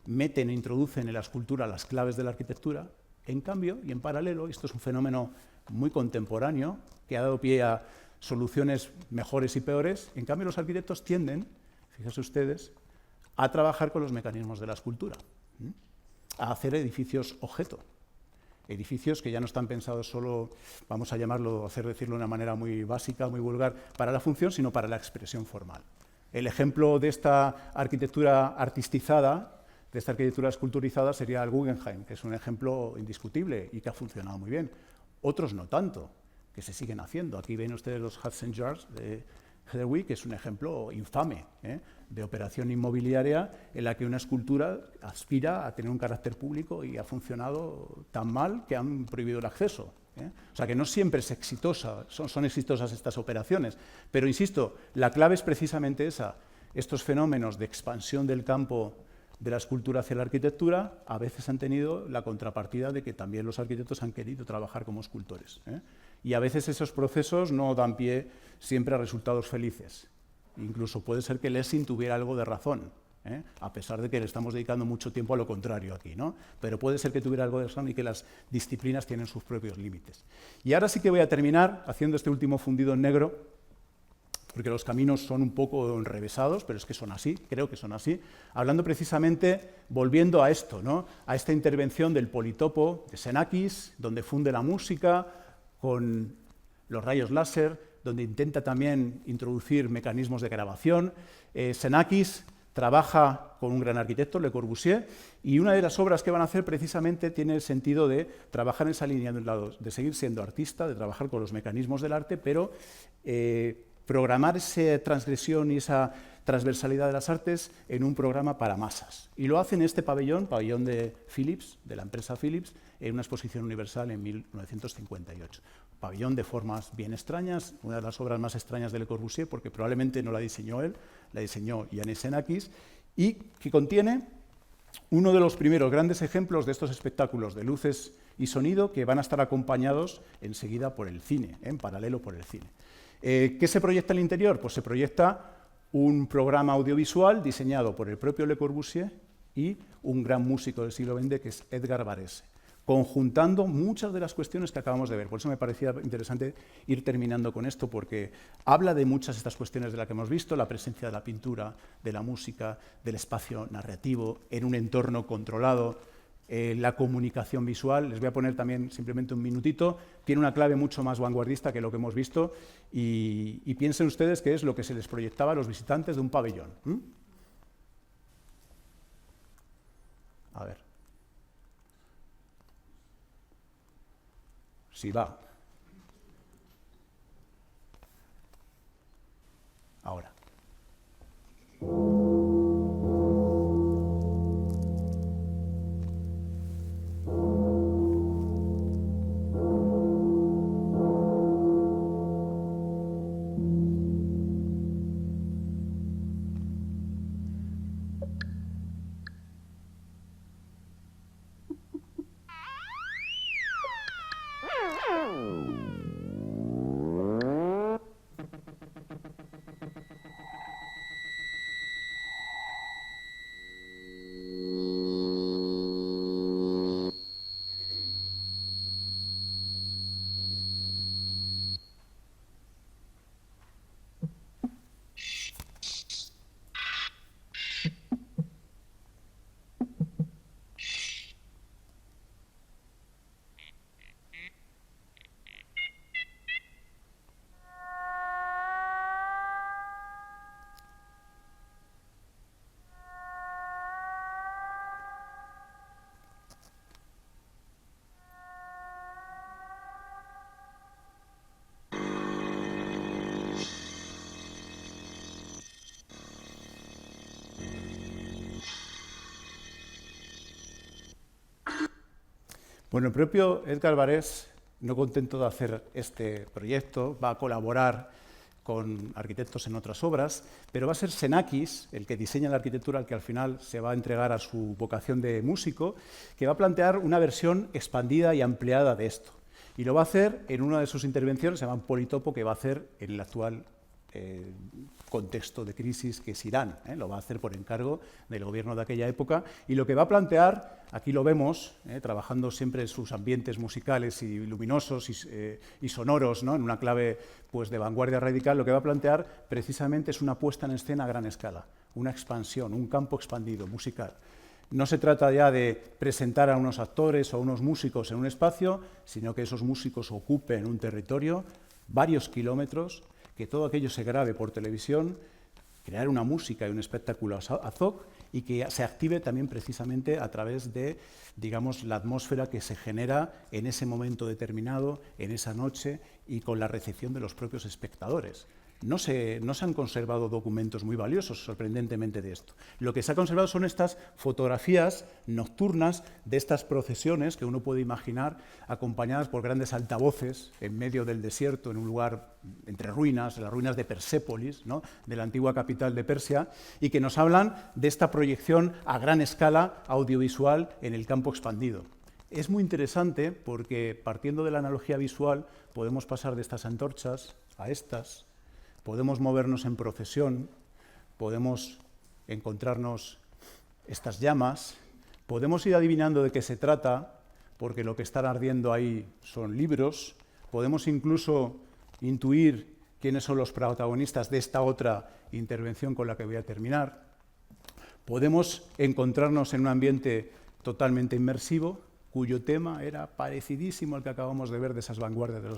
meten e introducen en la escultura las claves de la arquitectura. En cambio, y en paralelo, esto es un fenómeno muy contemporáneo que ha dado pie a soluciones mejores y peores, en cambio los arquitectos tienden, fíjense ustedes, a trabajar con los mecanismos de la escultura, a hacer edificios objeto, edificios que ya no están pensados solo, vamos a llamarlo, decirlo de una manera muy básica, muy vulgar, para la función, sino para la expresión formal. El ejemplo de esta arquitectura artistizada, de esta arquitectura esculturizada, sería el Guggenheim, que es un ejemplo indiscutible y que ha funcionado muy bien. Otros no tanto, que se siguen haciendo. Aquí ven ustedes los Hudson Yards de Heatherwick, que es un ejemplo infame de operación inmobiliaria en la que una escultura aspira a tener un carácter público y ha funcionado tan mal que han prohibido el acceso. O sea que no siempre es exitosa, son exitosas estas operaciones, pero insisto, la clave es precisamente esa, estos fenómenos de expansión del campo de la escultura hacia la arquitectura a veces han tenido la contrapartida de que también los arquitectos han querido trabajar como escultores. Y a veces esos procesos no dan pie siempre a resultados felices. Incluso puede ser que Lessing tuviera algo de razón, a pesar de que le estamos dedicando mucho tiempo a lo contrario aquí, ¿no? Pero puede ser que tuviera algo de razón y que las disciplinas tienen sus propios límites. Y ahora sí que voy a terminar haciendo este último fundido en negro, porque los caminos son un poco enrevesados, pero es que son así, creo que son así, hablando precisamente, volviendo a esto, ¿no?, a esta intervención del politopo de Xenakis, donde funde la música con los rayos láser, donde intenta también introducir mecanismos de grabación. Xenakis trabaja con un gran arquitecto, Le Corbusier, y una de las obras que van a hacer precisamente tiene el sentido de trabajar en esa línea de un lado, de seguir siendo artista, de trabajar con los mecanismos del arte, pero programar esa transgresión y esa transversalidad de las artes en un programa para masas. Y lo hace en este pabellón de Philips, de la empresa Philips, en una exposición universal en 1958. Pabellón de formas bien extrañas, una de las obras más extrañas de Le Corbusier, porque probablemente no la diseñó él, la diseñó Yannis Xenakis, y que contiene uno de los primeros grandes ejemplos de estos espectáculos de luces y sonido que van a estar acompañados enseguida por el cine, en paralelo por el cine. ¿Qué se proyecta en el interior? Pues se proyecta un programa audiovisual diseñado por el propio Le Corbusier y un gran músico del siglo XX que es Edgar Varese, conjuntando muchas de las cuestiones que acabamos de ver. Por eso me parecía interesante ir terminando con esto, porque habla de muchas de estas cuestiones de las que hemos visto, la presencia de la pintura, de la música, del espacio narrativo en un entorno controlado, la comunicación visual. Les voy a poner también simplemente un minutito. Tiene una clave mucho más vanguardista que lo que hemos visto y piensen ustedes qué es lo que se les proyectaba a los visitantes de un pabellón. A ver. Sí va. Ahora. Bueno, el propio Edgar Varèse, no contento de hacer este proyecto, va a colaborar con arquitectos en otras obras, pero va a ser Xenakis, el que diseña la arquitectura, el que al final se va a entregar a su vocación de músico, que va a plantear una versión expandida y ampliada de esto. Y lo va a hacer en una de sus intervenciones, se llama Politopo, que va a hacer en el actual contexto de crisis que es Irán. Lo va a hacer por encargo del gobierno de aquella época y lo que va a plantear, aquí lo vemos, trabajando siempre en sus ambientes musicales y luminosos y sonoros, ¿no? En una clave pues, de vanguardia radical, lo que va a plantear precisamente es una puesta en escena a gran escala, una expansión, un campo expandido musical. No se trata ya de presentar a unos actores o a unos músicos en un espacio, sino que esos músicos ocupen un territorio, varios kilómetros, que todo aquello se grabe por televisión, crear una música y un espectáculo ad hoc y que se active también precisamente a través de, digamos, la atmósfera que se genera en ese momento determinado, en esa noche y con la recepción de los propios espectadores. No se han conservado documentos muy valiosos, sorprendentemente, de esto. Lo que se ha conservado son estas fotografías nocturnas de estas procesiones que uno puede imaginar acompañadas por grandes altavoces en medio del desierto, en un lugar entre ruinas, las ruinas de Persépolis, ¿no? De la antigua capital de Persia, y que nos hablan de esta proyección a gran escala audiovisual en el campo expandido. Es muy interesante porque, partiendo de la analogía visual, podemos pasar de estas antorchas a estas. Podemos movernos en procesión, podemos encontrarnos estas llamas, podemos ir adivinando de qué se trata, porque lo que están ardiendo ahí son libros, podemos incluso intuir quiénes son los protagonistas de esta otra intervención con la que voy a terminar, podemos encontrarnos en un ambiente totalmente inmersivo, cuyo tema era parecidísimo al que acabamos de ver de esas vanguardias de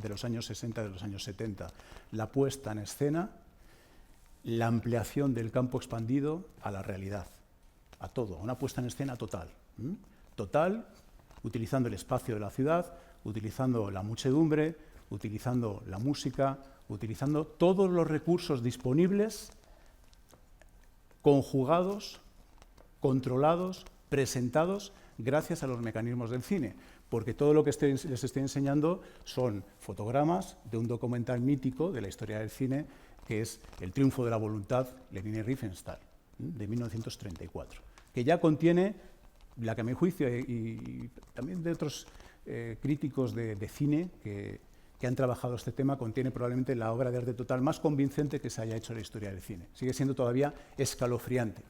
los años 60 y de los años 70. La puesta en escena, la ampliación del campo expandido a la realidad, a todo, una puesta en escena total. Total, utilizando el espacio de la ciudad, utilizando la muchedumbre, utilizando la música, utilizando todos los recursos disponibles, conjugados, controlados, presentados, gracias a los mecanismos del cine, porque todo lo que les estoy enseñando son fotogramas de un documental mítico de la historia del cine, que es El triunfo de la voluntad, Lenin y Riefenstahl, de 1934, que ya contiene, la que a mi juicio, y también de otros críticos de cine que han trabajado este tema, contiene probablemente la obra de arte total más convincente que se haya hecho en la historia del cine. Sigue siendo todavía escalofriante.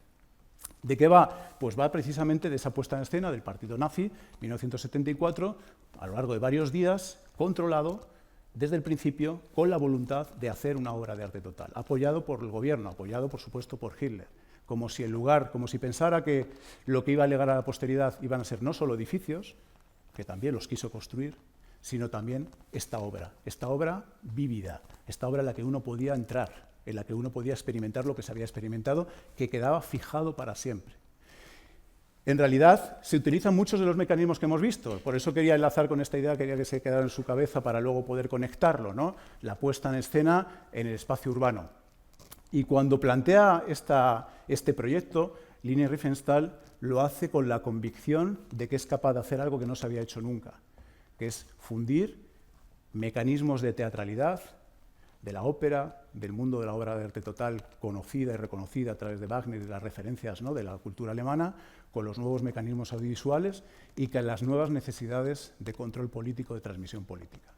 ¿De qué va? Pues va precisamente de esa puesta en escena del partido nazi, 1974, a lo largo de varios días, controlado desde el principio, con la voluntad de hacer una obra de arte total, apoyado por el gobierno, apoyado, por supuesto, por Hitler, como si el lugar, como si pensara que lo que iba a legar a la posteridad iban a ser no solo edificios, que también los quiso construir, sino también esta obra vívida, esta obra en la que uno podía entrar, en la que uno podía experimentar lo que se había experimentado, que quedaba fijado para siempre. En realidad, se utilizan muchos de los mecanismos que hemos visto, por eso quería enlazar con esta idea, quería que se quedara en su cabeza para luego poder conectarlo, ¿no? La puesta en escena en el espacio urbano. Y cuando plantea este proyecto, Leni Riefenstahl lo hace con la convicción de que es capaz de hacer algo que no se había hecho nunca, que es fundir mecanismos de teatralidad, de la ópera, del mundo de la obra de arte total conocida y reconocida a través de Wagner y de las referencias, ¿no?, de la cultura alemana, con los nuevos mecanismos audiovisuales y con las nuevas necesidades de control político, de transmisión política.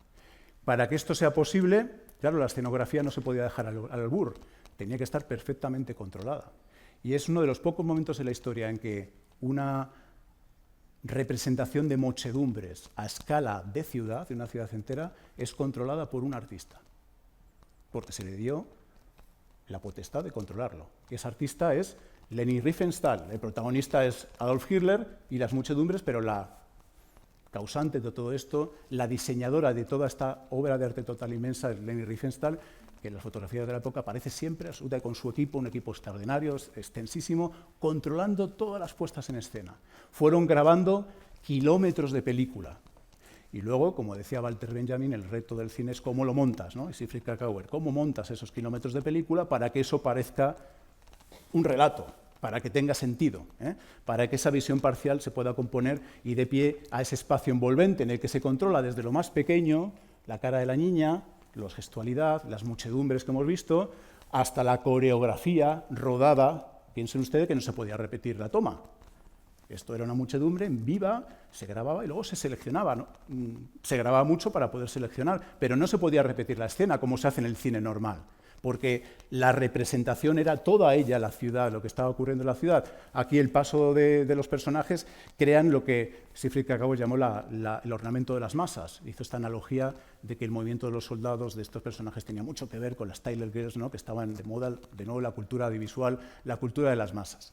Para que esto sea posible, claro, la escenografía no se podía dejar al albur, tenía que estar perfectamente controlada. Y es uno de los pocos momentos en la historia en que una representación de muchedumbres a escala de ciudad, de una ciudad entera, es controlada por un artista, porque se le dio la potestad de controlarlo. Y ese artista es Leni Riefenstahl. El protagonista es Adolf Hitler y las muchedumbres, pero la causante de todo esto, la diseñadora de toda esta obra de arte total inmensa es Leni Riefenstahl, que en las fotografías de la época aparece siempre con su equipo, un equipo extraordinario, extensísimo, controlando todas las puestas en escena. Fueron grabando kilómetros de película. Y luego, como decía Walter Benjamin, el reto del cine es cómo lo montas, ¿no? Siegfried Kracauer, cómo montas esos kilómetros de película para que eso parezca un relato, para que tenga sentido, para que esa visión parcial se pueda componer y dé pie a ese espacio envolvente en el que se controla desde lo más pequeño, la cara de la niña, la gestualidad, las muchedumbres que hemos visto, hasta la coreografía rodada. Piensen ustedes que no se podía repetir la toma. Esto era una muchedumbre en viva, se grababa y luego se seleccionaba, ¿no? Se grababa mucho para poder seleccionar, pero no se podía repetir la escena como se hace en el cine normal, porque la representación era toda ella la ciudad, lo que estaba ocurriendo en la ciudad. Aquí el paso de los personajes crean lo que Siegfried Kracauer llamó el ornamento de las masas. Hizo esta analogía de que el movimiento de los soldados de estos personajes tenía mucho que ver con las Tyler Girls, ¿no?, que estaban de moda, de nuevo, la cultura audiovisual, la cultura de las masas.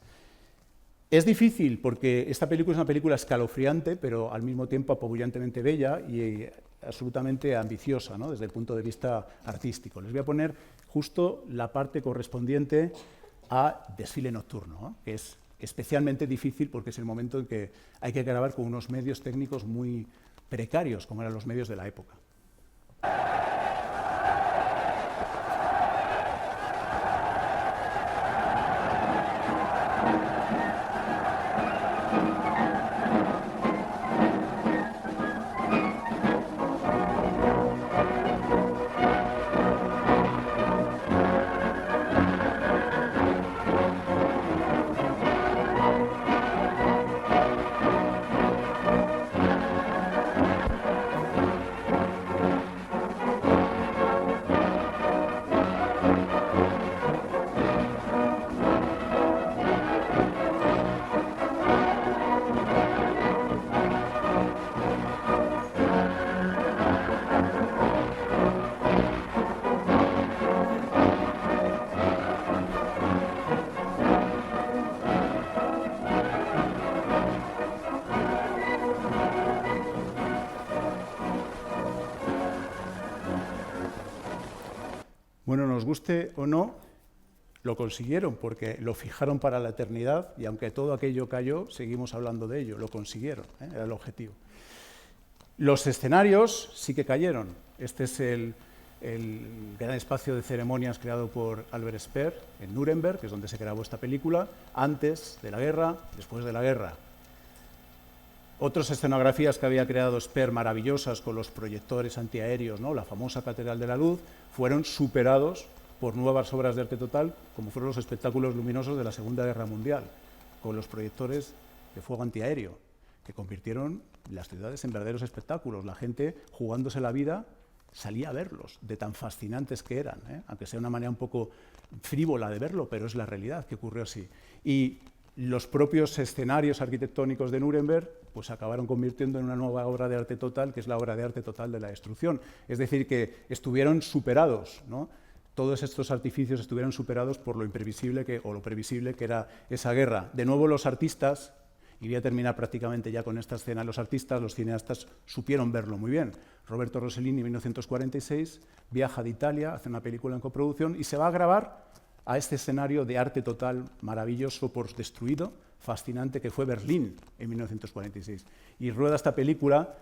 Es difícil porque esta película es una película escalofriante, pero al mismo tiempo apabullantemente bella y absolutamente ambiciosa, ¿no?, desde el punto de vista artístico. Les voy a poner justo la parte correspondiente a Desfile Nocturno, ¿no?, que es especialmente difícil porque es el momento en que hay que grabar con unos medios técnicos muy precarios, como eran los medios de la época. Bueno, nos guste o no, lo consiguieron porque lo fijaron para la eternidad y aunque todo aquello cayó, seguimos hablando de ello, lo consiguieron, era el objetivo. Los escenarios sí que cayeron. Este es el gran espacio de ceremonias creado por Albert Speer en Nuremberg, que es donde se grabó esta película, antes de la guerra, después de la guerra. Otras escenografías que había creado Speer, maravillosas, con los proyectores antiaéreos, ¿no?, la famosa Catedral de la Luz, fueron superados por nuevas obras de arte total, como fueron los espectáculos luminosos de la Segunda Guerra Mundial, con los proyectores de fuego antiaéreo, que convirtieron las ciudades en verdaderos espectáculos. La gente, jugándose la vida, salía a verlos, de tan fascinantes que eran, aunque sea una manera un poco frívola de verlo, pero es la realidad que ocurrió así. Y los propios escenarios arquitectónicos de Nuremberg pues acabaron convirtiendo en una nueva obra de arte total, que es la obra de arte total de la destrucción. Es decir, que estuvieron superados, ¿no?, todos estos artificios estuvieran superados por lo imprevisible lo previsible que era esa guerra. De nuevo los artistas, y voy a terminar prácticamente ya con esta escena, los cineastas supieron verlo muy bien. Roberto Rossellini, en 1946, viaja de Italia, hace una película en coproducción y se va a grabar a este escenario de arte total, maravilloso por destruido, fascinante, que fue Berlín en 1946. Y rueda esta película,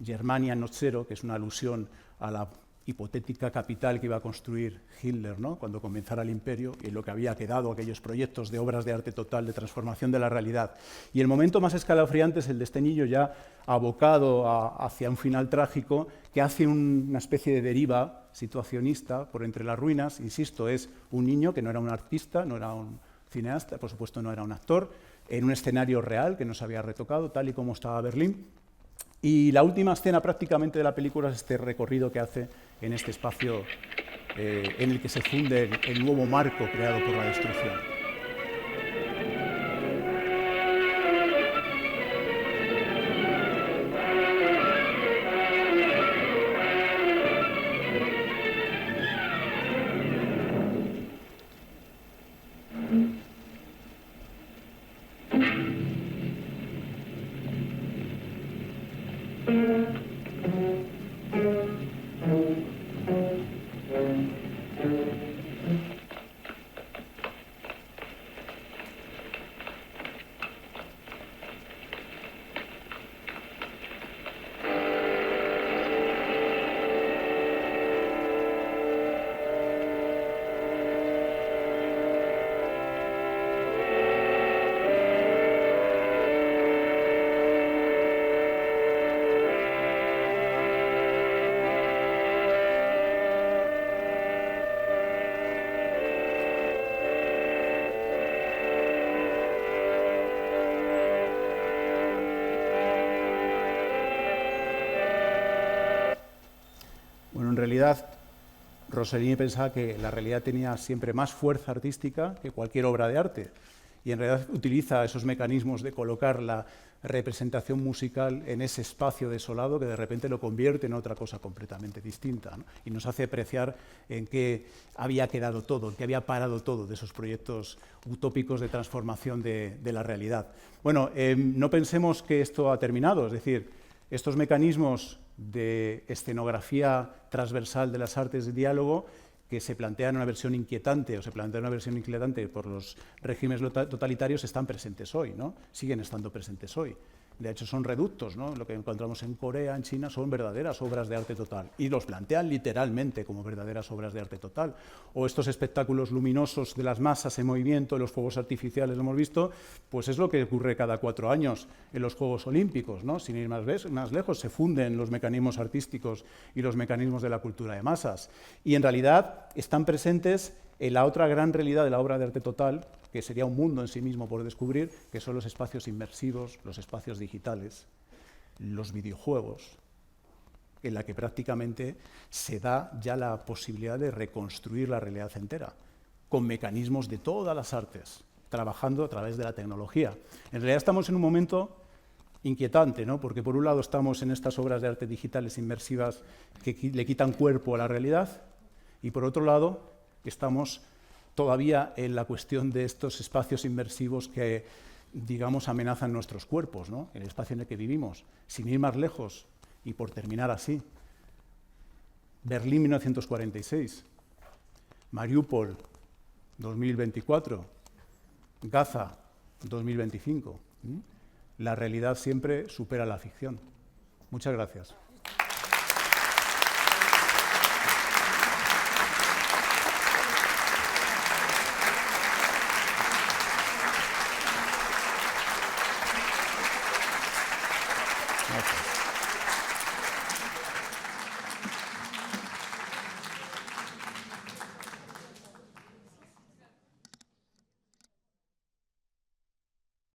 Germania no Zero, que es una alusión a la hipotética capital que iba a construir Hitler, ¿no?, cuando comenzara el imperio, y lo que había quedado, aquellos proyectos de obras de arte total, de transformación de la realidad. Y el momento más escalofriante es el de este niño ya abocado hacia un final trágico, que hace una especie de deriva situacionista por entre las ruinas. Insisto, es un niño que no era un artista, no era un cineasta, por supuesto no era un actor, en un escenario real que no se había retocado, tal y como estaba Berlín. Y la última escena prácticamente de la película es este recorrido que hace en este espacio en el que se funde el nuevo marco creado por la destrucción. Bueno, en realidad, Rossellini pensaba que la realidad tenía siempre más fuerza artística que cualquier obra de arte, y en realidad utiliza esos mecanismos de colocar la representación musical en ese espacio desolado que de repente lo convierte en otra cosa completamente distinta, ¿no? Y nos hace apreciar en qué había quedado todo, en qué había parado todo de esos proyectos utópicos de transformación de la realidad. Bueno, no pensemos que esto ha terminado, es decir, estos mecanismos de escenografía transversal de las artes de diálogo que se plantean una versión inquietante o se plantean una versión inquietante por los regímenes totalitarios están presentes hoy, ¿no? Siguen estando presentes hoy. De hecho, son reductos, ¿no? Lo que encontramos en Corea, en China, son verdaderas obras de arte total. Y los plantean literalmente como verdaderas obras de arte total. O estos espectáculos luminosos de las masas en movimiento, los fuegos artificiales, lo hemos visto, pues es lo que ocurre cada 4 años en los Juegos Olímpicos, ¿no? Sin ir más lejos, se funden los mecanismos artísticos y los mecanismos de la cultura de masas. Y en realidad están presentes en la otra gran realidad de la obra de arte total, que sería un mundo en sí mismo por descubrir, que son los espacios inmersivos, los espacios digitales, los videojuegos, en la que prácticamente se da ya la posibilidad de reconstruir la realidad entera, con mecanismos de todas las artes, trabajando a través de la tecnología. En realidad estamos en un momento inquietante, ¿no? Porque por un lado estamos en estas obras de arte digitales inmersivas que le quitan cuerpo a la realidad, y por otro lado estamos todavía en la cuestión de estos espacios inmersivos que, digamos, amenazan nuestros cuerpos, ¿no? El espacio en el que vivimos. Sin ir más lejos, y por terminar así, Berlín 1946, Mariupol 2024, Gaza 2025. La realidad siempre supera la ficción. Muchas gracias.